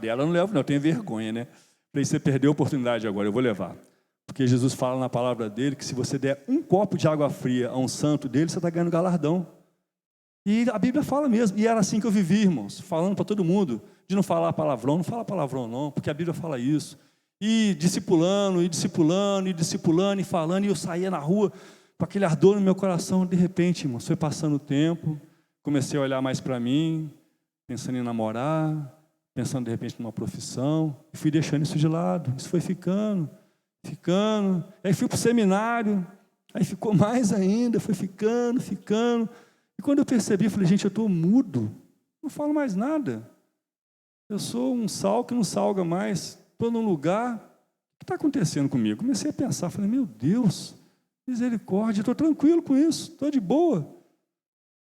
dela eu não levo não, eu tenho vergonha, né? Falei, você perdeu a oportunidade agora, eu vou levar. Porque Jesus fala na palavra dele que se você der um copo de água fria a um santo dele, você está ganhando galardão. E a Bíblia fala mesmo. E era assim que eu vivi, irmãos, falando para todo mundo, de não falar palavrão, não fala palavrão não, porque a Bíblia fala isso. E discipulando, e falando, e eu saía na rua com aquele ardor no meu coração. De repente, irmãos, foi passando o tempo, comecei a olhar mais para mim, pensando em namorar, pensando de repente numa profissão, e fui deixando isso de lado. Isso foi ficando. Aí fui para o seminário, aí ficou mais ainda, foi ficando. E quando eu percebi, eu falei, gente, eu estou mudo, não falo mais nada. Eu sou um sal que não salga mais, estou num lugar, o que está acontecendo comigo? Comecei a pensar, falei, meu Deus, misericórdia, estou tranquilo com isso, estou de boa.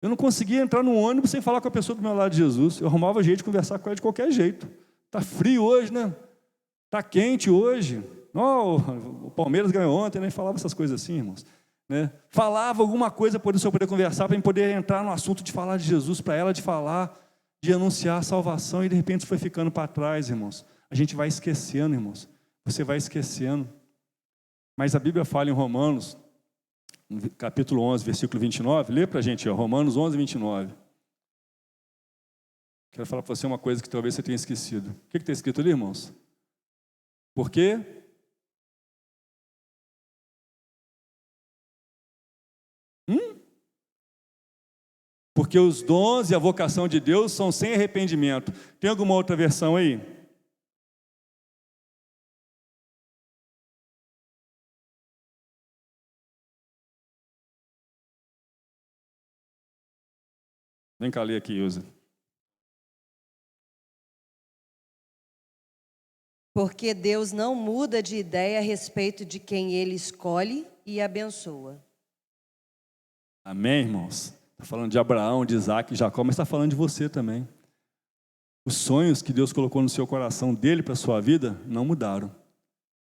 Eu não conseguia entrar num ônibus sem falar com a pessoa do meu lado de Jesus. Eu arrumava jeito de conversar com ela de qualquer jeito. Está frio hoje, né? Está quente hoje. Oh, o Palmeiras ganhou ontem, né? Falava essas coisas assim, irmãos. Né? Falava alguma coisa para eu poder conversar, para eu poder entrar no assunto de falar de Jesus, para ela de falar, de anunciar a salvação, e de repente isso foi ficando para trás, irmãos. A gente vai esquecendo, irmãos. Você vai esquecendo. Mas a Bíblia fala em Romanos, capítulo 11, versículo 29. Lê para a gente, Romanos 11, 29. Quero falar para você uma coisa que talvez você tenha esquecido. O que está escrito ali, irmãos? Por quê? Porque os dons e a vocação de Deus são sem arrependimento. Tem alguma outra versão aí? Vem cá ler aqui, Ilza. Porque Deus não muda de ideia a respeito de quem Ele escolhe e abençoa. Amém, irmãos? Está falando de Abraão, de Isaac, de Jacó, mas está falando de você também. Os sonhos que Deus colocou no seu coração dele para a sua vida não mudaram.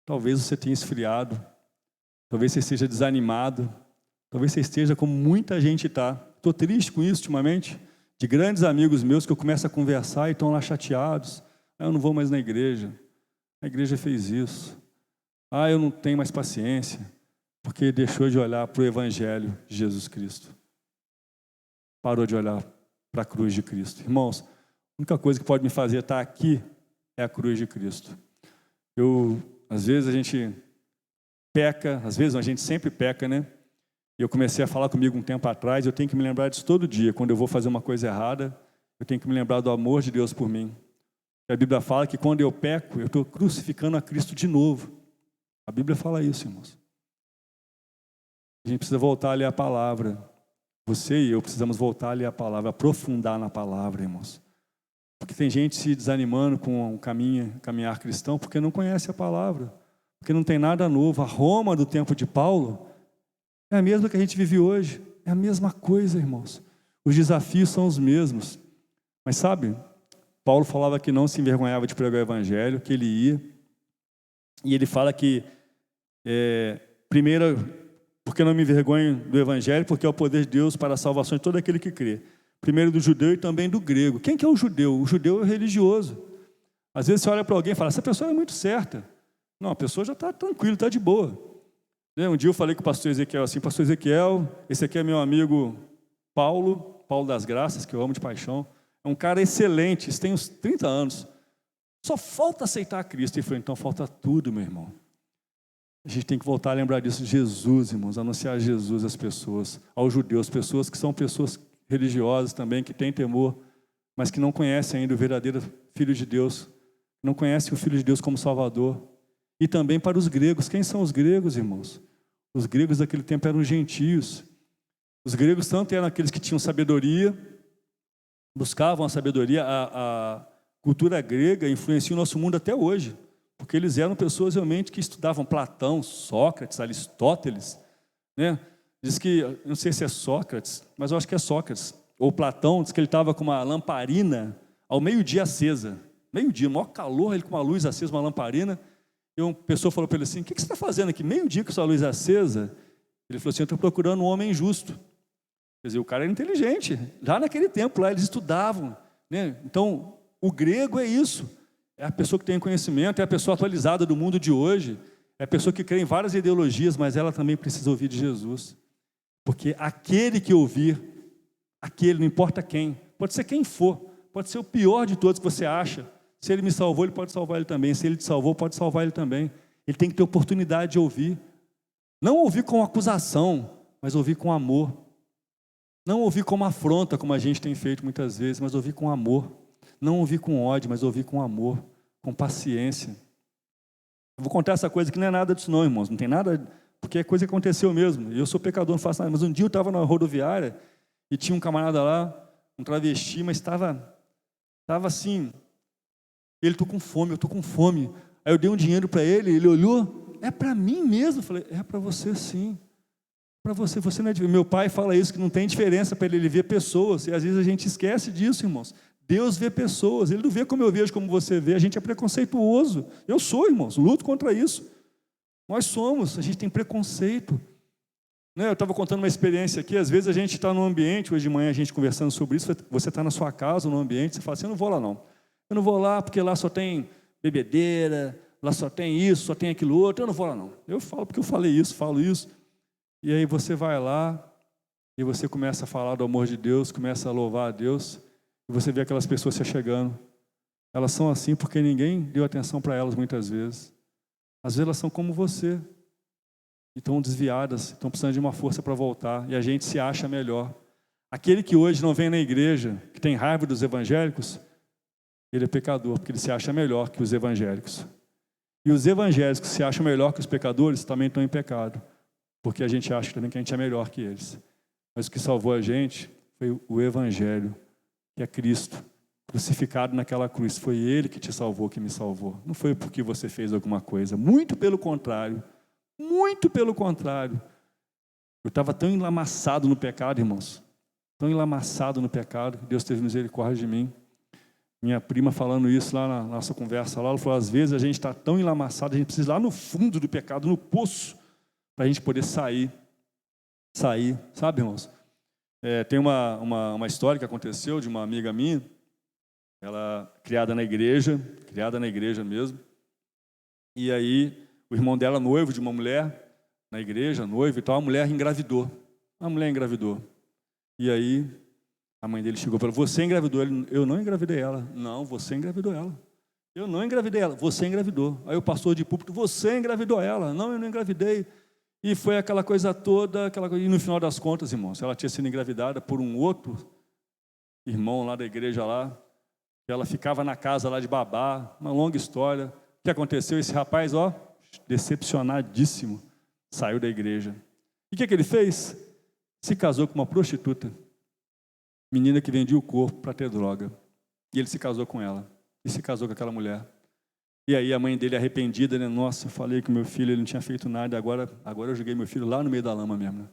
Talvez você tenha esfriado. Talvez você esteja desanimado. Talvez você esteja como muita gente está. Estou triste com isso ultimamente. De grandes amigos meus que eu começo a conversar e estão lá chateados. Eu não vou mais na igreja. A igreja fez isso. Eu não tenho mais paciência. Porque deixou de olhar para o Evangelho de Jesus Cristo. Parou de olhar para a cruz de Cristo. Irmãos, a única coisa que pode me fazer estar aqui é a cruz de Cristo. Às vezes a gente peca, às vezes a gente sempre peca, né? Eu comecei a falar comigo um tempo atrás, eu tenho que me lembrar disso todo dia. Quando eu vou fazer uma coisa errada, eu tenho que me lembrar do amor de Deus por mim. A Bíblia fala que quando eu peco, eu estou crucificando a Cristo de novo. A Bíblia fala isso, irmãos. A gente precisa voltar a ler a palavra. Você e eu precisamos voltar a ler a palavra, aprofundar na palavra, irmãos. Porque tem gente se desanimando com o caminhar cristão porque não conhece a palavra. Porque não tem nada novo. A Roma do tempo de Paulo é a mesma que a gente vive hoje. É a mesma coisa, irmãos. Os desafios são os mesmos. Mas sabe, Paulo falava que não se envergonhava de pregar o Evangelho, que ele ia. E ele fala que, primeiro, porque não me envergonho do Evangelho, porque é o poder de Deus para a salvação de todo aquele que crê. Primeiro do judeu e também do grego. Quem que é o judeu? O judeu é religioso. Às vezes você olha para alguém e fala, essa pessoa é muito certa. Não, a pessoa já está tranquila, está de boa. Um dia eu falei com o pastor Ezequiel assim, pastor Ezequiel, esse aqui é meu amigo Paulo das Graças, que eu amo de paixão. É um cara excelente, isso tem uns 30 anos. Só falta aceitar a Cristo. Ele falou, então falta tudo, meu irmão. A gente tem que voltar a lembrar disso, Jesus, irmãos, anunciar Jesus às pessoas, aos judeus, pessoas que são pessoas religiosas também, que têm temor, mas que não conhecem ainda o verdadeiro Filho de Deus, não conhecem o Filho de Deus como Salvador. E também para os gregos. Quem são os gregos, irmãos? Os gregos daquele tempo eram gentios. Os gregos tanto eram aqueles que tinham sabedoria, buscavam a sabedoria. A cultura grega influencia o nosso mundo até hoje, porque eles eram pessoas realmente que estudavam Platão, Sócrates, Aristóteles, né? Diz que, não sei se é Sócrates, mas eu acho que é Sócrates, ou Platão, diz que ele estava com uma lamparina ao meio-dia acesa. Meio-dia, maior calor, ele com uma luz acesa, uma lamparina. E uma pessoa falou para ele assim, o que você está fazendo aqui? Meio-dia com sua luz acesa? Ele falou assim, eu estou procurando um homem justo. Quer dizer, o cara era inteligente. Já naquele tempo, lá eles estudavam, né? Então, o grego é isso. É a pessoa que tem conhecimento, é a pessoa atualizada do mundo de hoje. É a pessoa que crê em várias ideologias, mas ela também precisa ouvir de Jesus. Porque aquele que ouvir, aquele, não importa quem, pode ser quem for, pode ser o pior de todos que você acha. Se ele me salvou, ele pode salvar ele também. Se ele te salvou, pode salvar ele também. Ele tem que ter oportunidade de ouvir. Não ouvir com acusação, mas ouvir com amor. Não ouvir como afronta, como a gente tem feito muitas vezes, mas ouvir com amor. Não ouvir com ódio, mas ouvir com amor, com paciência. Eu vou contar essa coisa que não é nada disso não, irmãos. Não tem nada, porque é coisa que aconteceu mesmo. Eu sou pecador, não faço nada. Mas um dia eu estava na rodoviária e tinha um camarada lá, um travesti, mas estava assim... Ele, estou com fome, eu estou com fome. Aí eu dei um dinheiro para ele, ele olhou, é para mim mesmo. Eu falei, é para você sim. Para você não é... Meu pai fala isso, que não tem diferença para ele ver pessoas. E às vezes a gente esquece disso, irmãos. Deus vê pessoas, Ele não vê como eu vejo, como você vê. A gente é preconceituoso. Eu sou, irmãos, luto contra isso. Nós somos, a gente tem preconceito. Eu estava contando uma experiência aqui, às vezes a gente está num ambiente, hoje de manhã a gente conversando sobre isso, você está na sua casa, no ambiente, você fala assim, eu não vou lá não. Eu não vou lá porque lá só tem bebedeira, lá só tem isso, só tem aquilo outro, eu não vou lá não. Eu falo porque eu falei isso, falo isso. E aí você vai lá e você começa a falar do amor de Deus, começa a louvar a Deus, e você vê aquelas pessoas se chegando. Elas são assim porque ninguém deu atenção para elas muitas vezes. Às vezes elas são como você, e estão desviadas, estão precisando de uma força para voltar, e a gente se acha melhor. Aquele que hoje não vem na igreja, que tem raiva dos evangélicos, ele é pecador, porque ele se acha melhor que os evangélicos. E os evangélicos que se acham melhor que os pecadores também estão em pecado, porque a gente acha também que a gente é melhor que eles. Mas o que salvou a gente foi o Evangelho, que é Cristo, crucificado naquela cruz. Foi Ele que te salvou, que me salvou. Não foi porque você fez alguma coisa. Muito pelo contrário. Muito pelo contrário. Eu estava tão enlamaçado no pecado, irmãos. Tão enlamaçado no pecado, que Deus teve misericórdia de mim. Minha prima falando isso lá na nossa conversa lá, ela falou, às vezes a gente está tão enlamaçado, a gente precisa ir lá no fundo do pecado, no poço, para a gente poder sair, sabe, irmãos? Tem uma história que aconteceu de uma amiga minha, ela criada na igreja mesmo, e aí o irmão dela, noivo de uma mulher na igreja, noivo e tal, a mulher engravidou. E aí a mãe dele chegou e falou: você engravidou? Ele: eu não engravidei ela. Não, você engravidou ela. Eu não engravidei ela. Você engravidou. Aí o pastor de púlpito: você engravidou ela. Não, eu não engravidei. E foi aquela coisa toda, e no final das contas, irmãos, ela tinha sido engravidada por um outro irmão lá da igreja lá. Ela ficava na casa lá de babá, uma longa história. O que aconteceu? Esse rapaz, decepcionadíssimo, saiu da igreja. E o que ele fez? Se casou com uma prostituta, menina que vendia o corpo para ter droga. E ele se casou com ela, e se casou com aquela mulher. E aí a mãe dele, arrependida, né? Nossa, eu falei que meu filho ele não tinha feito nada, agora eu joguei meu filho lá no meio da lama mesmo. Né?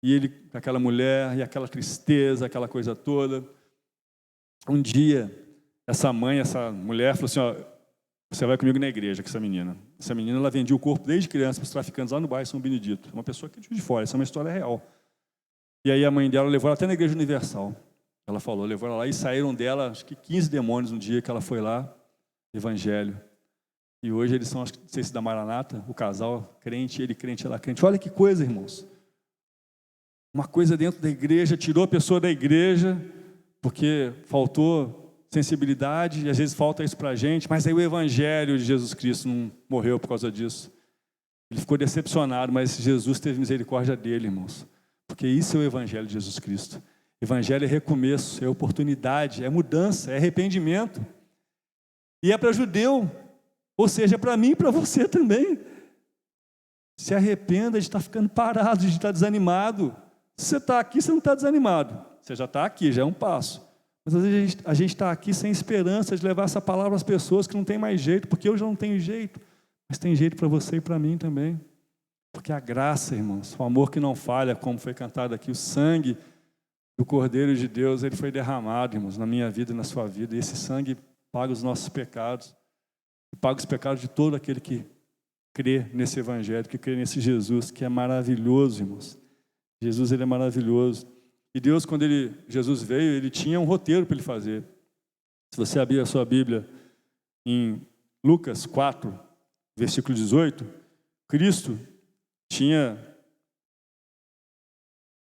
E ele, com aquela mulher, e aquela tristeza, aquela coisa toda. Um dia, essa mulher falou assim: você vai comigo na igreja com essa menina. Essa menina, ela vendia o corpo desde criança para os traficantes lá no bairro São Benedito. Uma pessoa aqui de fora, essa é uma história real. E aí a mãe dela levou ela até na Igreja Universal. Ela falou, levou ela lá e saíram dela, acho que 15 demônios um dia que ela foi lá, evangelho. E hoje eles são, acho que não sei se da Maranata, o casal, crente, ele crente, ela crente. Olha que coisa, irmãos. Uma coisa dentro da igreja, tirou a pessoa da igreja, porque faltou sensibilidade, e às vezes falta isso para a gente, mas aí o evangelho de Jesus Cristo não morreu por causa disso. Ele ficou decepcionado, mas Jesus teve misericórdia dele, irmãos. Porque isso é o evangelho de Jesus Cristo. Evangelho é recomeço, é oportunidade, é mudança, é arrependimento. E é para judeu, ou seja, é para mim e para você também. Se arrependa de estar ficando parado, de estar desanimado. Se você está aqui, você não está desanimado. Você já está aqui, já é um passo. Mas às vezes a gente está aqui sem esperança de levar essa palavra às pessoas que não tem mais jeito, porque eu já não tenho jeito. Mas tem jeito para você e para mim também. Porque a graça, irmãos, o amor que não falha, como foi cantado aqui, o sangue do Cordeiro de Deus, ele foi derramado, irmãos, na minha vida e na sua vida. E esse sangue paga os nossos pecados. E paga os pecados de todo aquele que crê nesse evangelho, que crê nesse Jesus, que é maravilhoso, irmãos. Jesus, ele é maravilhoso. E Deus, quando Jesus veio, ele tinha um roteiro para ele fazer. Se você abrir a sua Bíblia em Lucas 4, versículo 18, Cristo tinha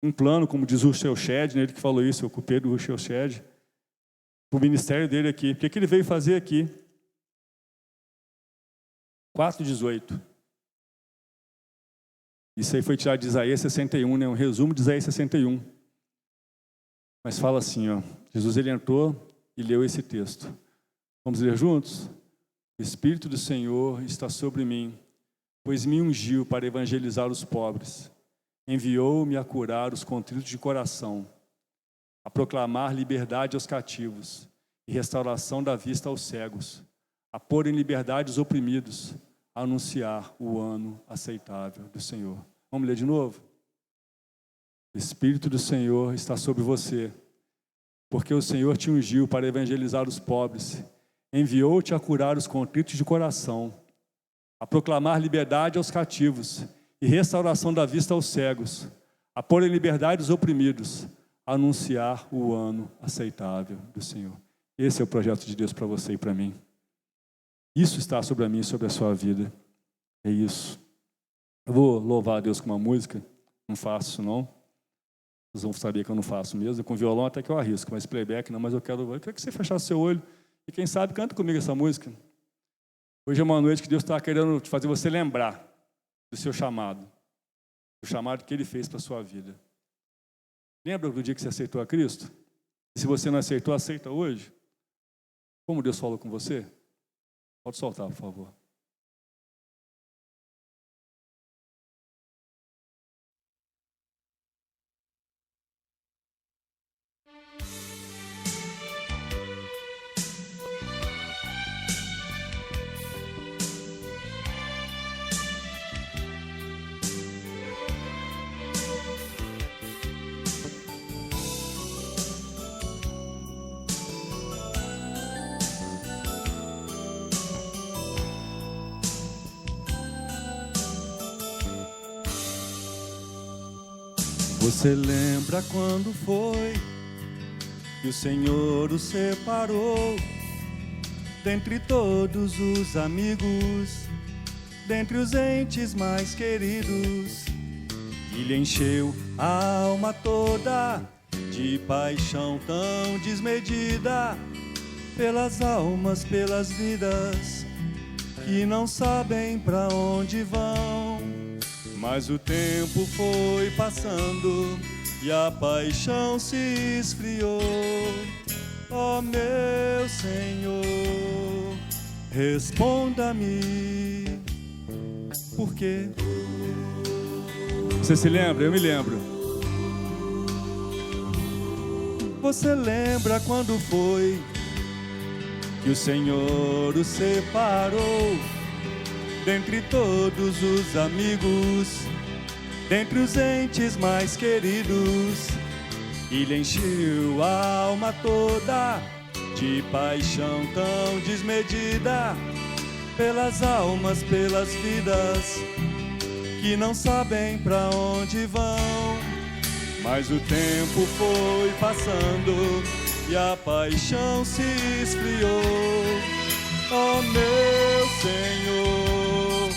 um plano, como diz o Russell Shedd, ele que falou isso, eu ocupei do Russell Shedd, o ministério dele aqui. O que ele veio fazer aqui? 4:18. Isso aí foi tirado de Isaías 61, né? Um resumo de Isaías 61. Mas fala assim, Jesus ele entrou e leu esse texto. Vamos ler juntos? O Espírito do Senhor está sobre mim, pois me ungiu para evangelizar os pobres. Enviou-me a curar os contritos de coração, a proclamar liberdade aos cativos e restauração da vista aos cegos, a pôr em liberdade os oprimidos, a anunciar o ano aceitável do Senhor. Vamos ler de novo? O Espírito do Senhor está sobre você, porque o Senhor te ungiu para evangelizar os pobres, enviou-te a curar os contritos de coração, a proclamar liberdade aos cativos e restauração da vista aos cegos, a pôr em liberdade os oprimidos, a anunciar o ano aceitável do Senhor. Esse é o projeto de Deus para você e para mim. Isso está sobre a mim e sobre a sua vida. É isso. Eu vou louvar a Deus com uma música. Não faço isso, não. Vocês vão saber que eu não faço mesmo. Com violão até que eu arrisco, mas playback não. Mas eu queria que você fechasse seu olho e quem sabe canta comigo essa música. Hoje é uma noite que Deus está querendo te fazer você lembrar do seu chamado. O chamado que Ele fez para a sua vida. Lembra do dia que você aceitou a Cristo? E se você não aceitou, aceita hoje. Como Deus falou com você? Pode soltar, por favor. Você lembra quando foi que o Senhor o separou dentre todos os amigos, dentre os entes mais queridos, e lhe encheu a alma toda de paixão tão desmedida pelas almas, pelas vidas que não sabem pra onde vão. Mas o tempo foi passando e a paixão se esfriou. Ó meu Senhor, responda-me, por quê? Você se lembra? Eu me lembro. Você lembra quando foi que o Senhor o separou dentre todos os amigos, dentre os entes mais queridos, e lhe encheu a alma toda de paixão tão desmedida pelas almas, pelas vidas que não sabem pra onde vão. Mas o tempo foi passando e a paixão se esfriou. Ó meu Senhor,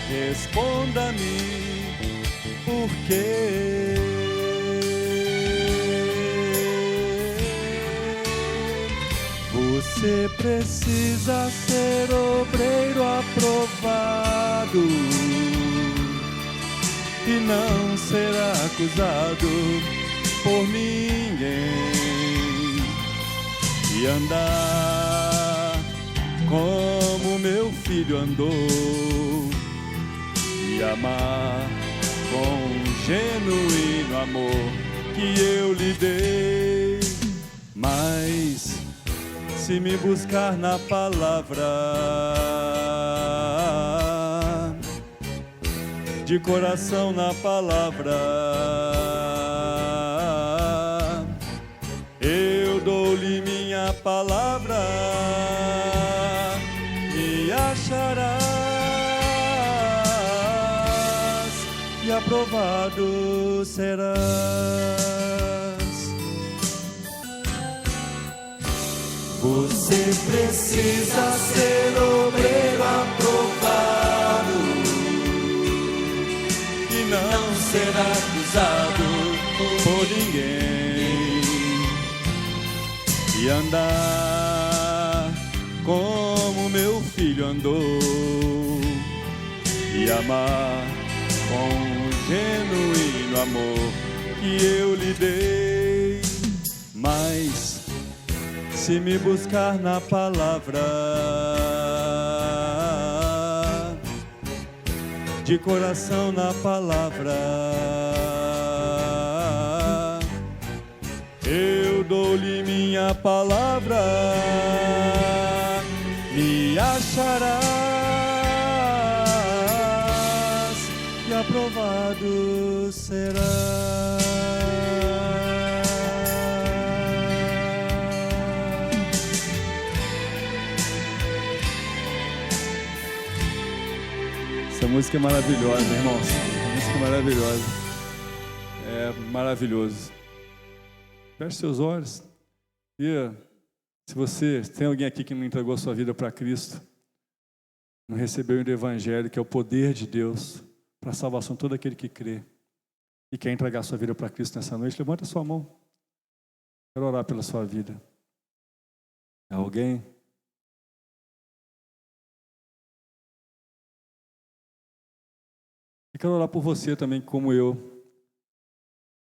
responda-me, por quê? Você precisa ser obreiro aprovado e não será acusado por ninguém, e andar como meu filho andou, e amar com um genuíno amor que eu lhe dei. Mas se me buscar na palavra, de coração na palavra, eu dou-lhe minha palavra, me acharás e aprovado serás. Você precisa ser obreiro aprovado e não será acusado por ninguém, e andar como meu filho andou, e amar com um genuíno amor que eu lhe dei. Mas se me buscar na palavra, de coração na palavra, eu dou-lhe minha palavra, me acharás e aprovado serás. Essa música é maravilhosa, irmãos. Essa música é maravilhosa. É maravilhoso. Feche seus olhos. E se você tem alguém aqui que não entregou a sua vida para Cristo, não recebeu o Evangelho, que é o poder de Deus para a salvação de todo aquele que crê, e quer entregar a sua vida para Cristo nessa noite, levanta a sua mão. Quero orar pela sua vida. É alguém? E quero orar por você também, como eu,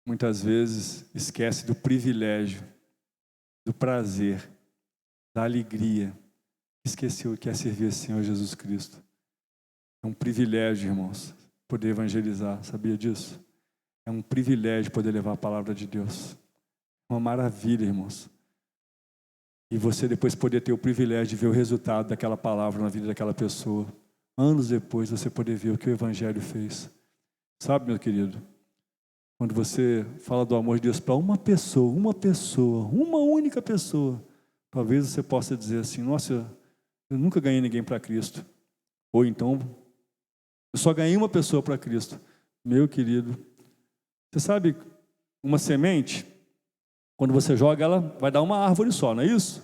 muitas vezes esquece do privilégio, do prazer, da alegria, esqueceu o que é servir ao Senhor Jesus Cristo. É um privilégio, irmãos, poder evangelizar, sabia disso? É um privilégio poder levar a palavra de Deus. Uma maravilha, irmãos. E você depois poder ter o privilégio de ver o resultado daquela palavra na vida daquela pessoa. Anos depois você poder ver o que o Evangelho fez. Sabe, meu querido? Quando você fala do amor de Deus para uma única pessoa, talvez você possa dizer assim, nossa, eu nunca ganhei ninguém para Cristo. Ou então, eu só ganhei uma pessoa para Cristo. Meu querido, você sabe uma semente, quando você joga, ela vai dar uma árvore só, não é isso?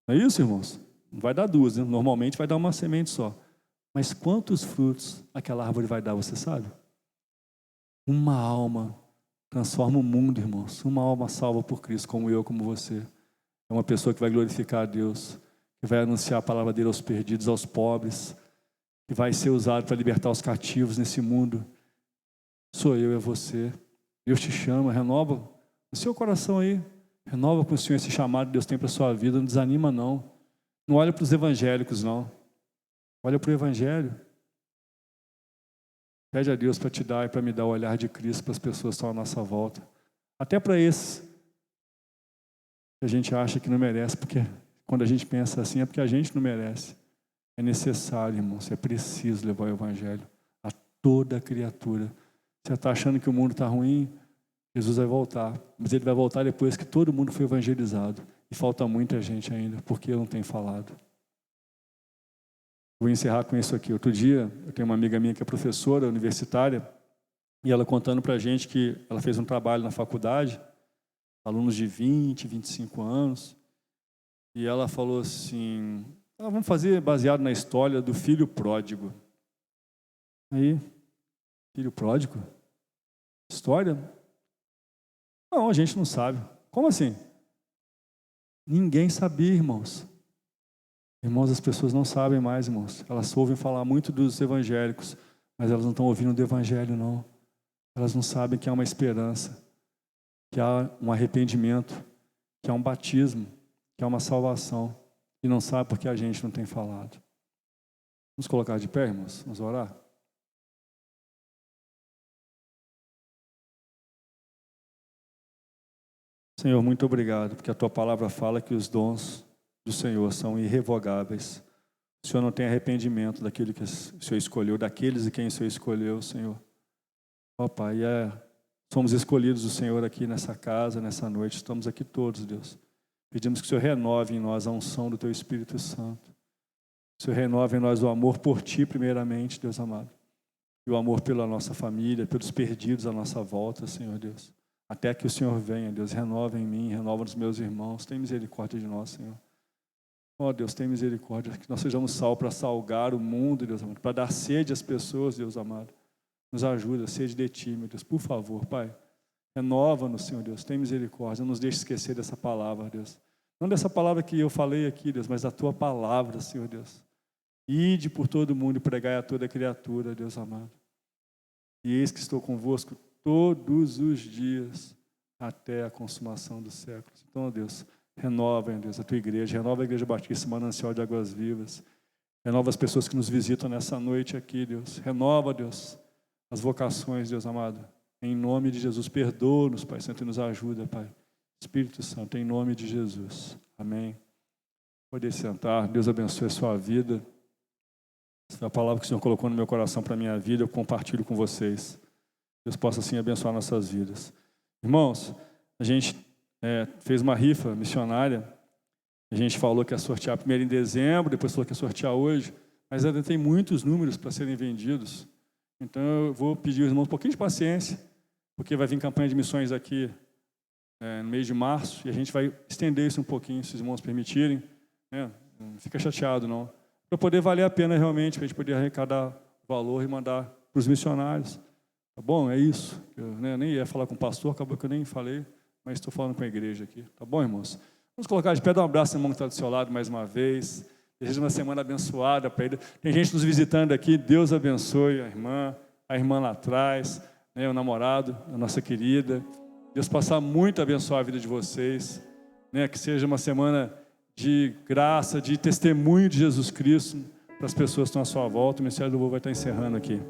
Não é isso, irmãos? Não vai dar duas, né? Normalmente vai dar uma semente só. Mas quantos frutos aquela árvore vai dar, você sabe? Uma alma transforma o mundo, irmãos. Uma alma salva por Cristo, como eu, como você. É uma pessoa que vai glorificar a Deus, que vai anunciar a palavra dele aos perdidos, aos pobres, que vai ser usado para libertar os cativos nesse mundo. Sou eu, é você. Deus te chama, renova o seu coração aí. Renova com o Senhor esse chamado que Deus tem para a sua vida. Não desanima, não. Não olha para os evangélicos, não. Olha para o Evangelho. Pede a Deus para te dar e para me dar o olhar de Cristo para as pessoas que estão à nossa volta. Até para esses que a gente acha que não merece, porque quando a gente pensa assim é porque a gente não merece. É necessário, irmãos, é preciso levar o Evangelho a toda criatura. Você está achando que o mundo está ruim? Jesus vai voltar, mas Ele vai voltar depois que todo mundo foi evangelizado. E falta muita gente ainda, porque eu não tenho falado. Vou encerrar com isso aqui. Outro dia, eu tenho uma amiga minha que é professora universitária, e ela contando para a gente que ela fez um trabalho na faculdade, alunos de 20, 25 anos, e ela falou assim, vamos fazer baseado na história do filho pródigo. Aí, filho pródigo? História? Não, a gente não sabe. Como assim? Ninguém sabia, irmãos. Irmãos, as pessoas não sabem mais, irmãos. Elas ouvem falar muito dos evangélicos, mas elas não estão ouvindo do evangelho, não. Elas não sabem que há uma esperança, que há um arrependimento, que há um batismo, que há uma salvação. E não sabe porque a gente não tem falado. Vamos colocar de pé, irmãos? Vamos orar? Senhor, muito obrigado, porque a Tua palavra fala que os dons do Senhor são irrevogáveis. O Senhor não tem arrependimento daquilo que o Senhor escolheu, daqueles e quem o Senhor escolheu, Senhor. Ó Pai, somos escolhidos do Senhor aqui nessa casa, nessa noite. Estamos aqui todos, Deus. Pedimos que o Senhor renove em nós a unção do Teu Espírito Santo. Que o Senhor renove em nós o amor por Ti, primeiramente, Deus amado. E o amor pela nossa família, pelos perdidos à nossa volta, Senhor Deus. Até que o Senhor venha, Deus, renova em mim, renova nos meus irmãos. Tem misericórdia de nós, Senhor. Ó Deus, tem misericórdia. Que nós sejamos sal para salgar o mundo, Deus amado. Para dar sede às pessoas, Deus amado. Nos ajuda, sede de Ti, meu Deus. Por favor, Pai. Renova-nos, Senhor Deus. Tem misericórdia. Não nos deixe esquecer dessa palavra, Deus. Não dessa palavra que eu falei aqui, Deus, mas da Tua palavra, Senhor Deus. Ide por todo mundo e pregai a toda criatura, Deus amado. E eis que estou convosco todos os dias até a consumação dos séculos. Então, ó Deus, renova, Deus, a Tua igreja, renova a Igreja Batista Manancial de Águas Vivas, renova as pessoas que nos visitam nessa noite aqui, Deus, renova, Deus, as vocações, Deus amado, em nome de Jesus, perdoa-nos, Pai Santo, e nos ajuda, Pai, Espírito Santo, em nome de Jesus, amém. Pode sentar, Deus abençoe a sua vida, essa é a palavra que o Senhor colocou no meu coração para a minha vida, eu compartilho com vocês. Deus possa assim abençoar nossas vidas. Irmãos, a gente fez uma rifa missionária. A gente falou que ia sortear primeiro em dezembro, depois falou que ia sortear hoje, mas ainda tem muitos números para serem vendidos. Então eu vou pedir aos irmãos um pouquinho de paciência, porque vai vir campanha de missões aqui no mês de março, e a gente vai estender isso um pouquinho, se os irmãos permitirem. Não fica chateado, não. Para poder valer a pena realmente, para a gente poder arrecadar valor e mandar para os missionários. Tá bom? É isso. Eu nem ia falar com o pastor, acabou que eu nem falei, mas estou falando com a igreja aqui. Tá bom, irmãos? Vamos colocar de pé, dar um abraço ao irmão que está do seu lado mais uma vez. Desejo uma semana abençoada para ele. Tem gente nos visitando aqui, Deus abençoe a irmã lá atrás, o namorado, a nossa querida. Deus possa muito abençoar a vida de vocês. Que seja uma semana de graça, de testemunho de Jesus Cristo para as pessoas que estão à sua volta. O Ministério do Louvor vai estar encerrando aqui.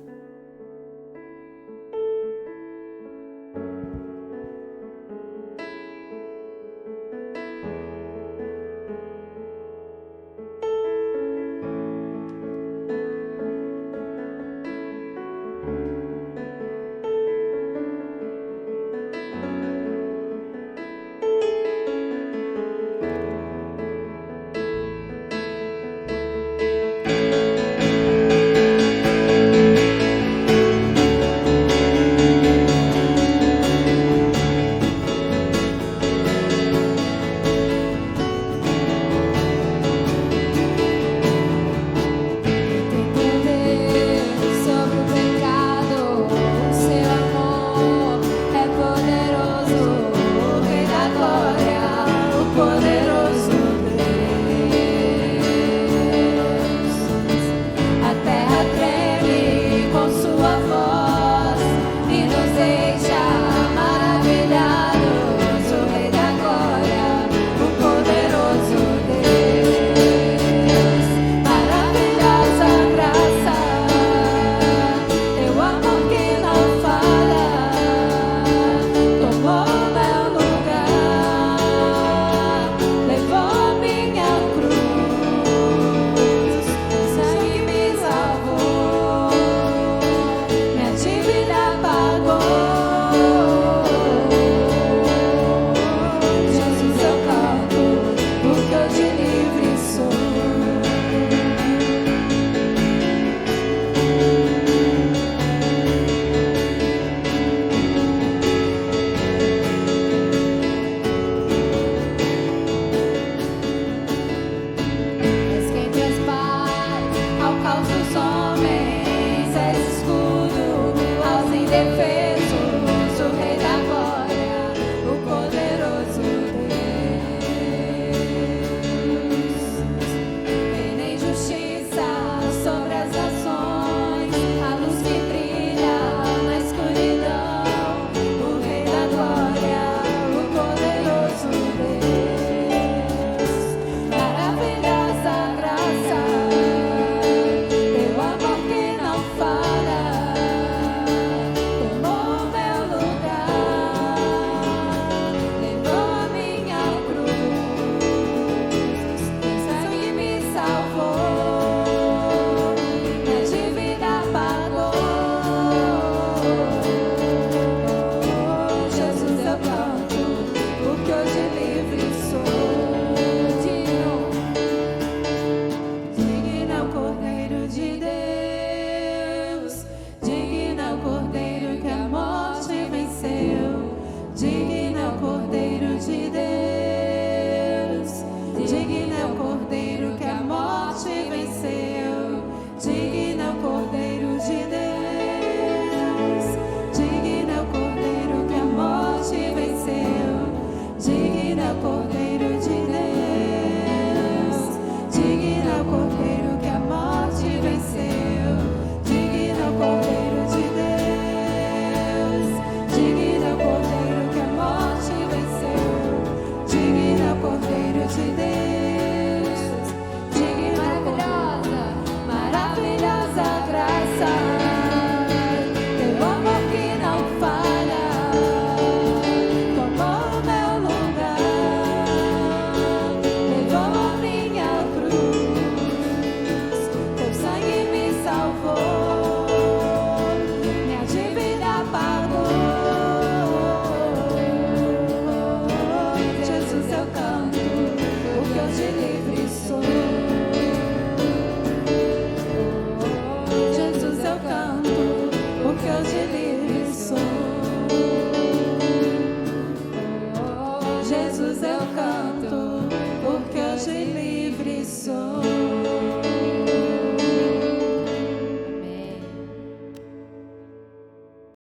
sou.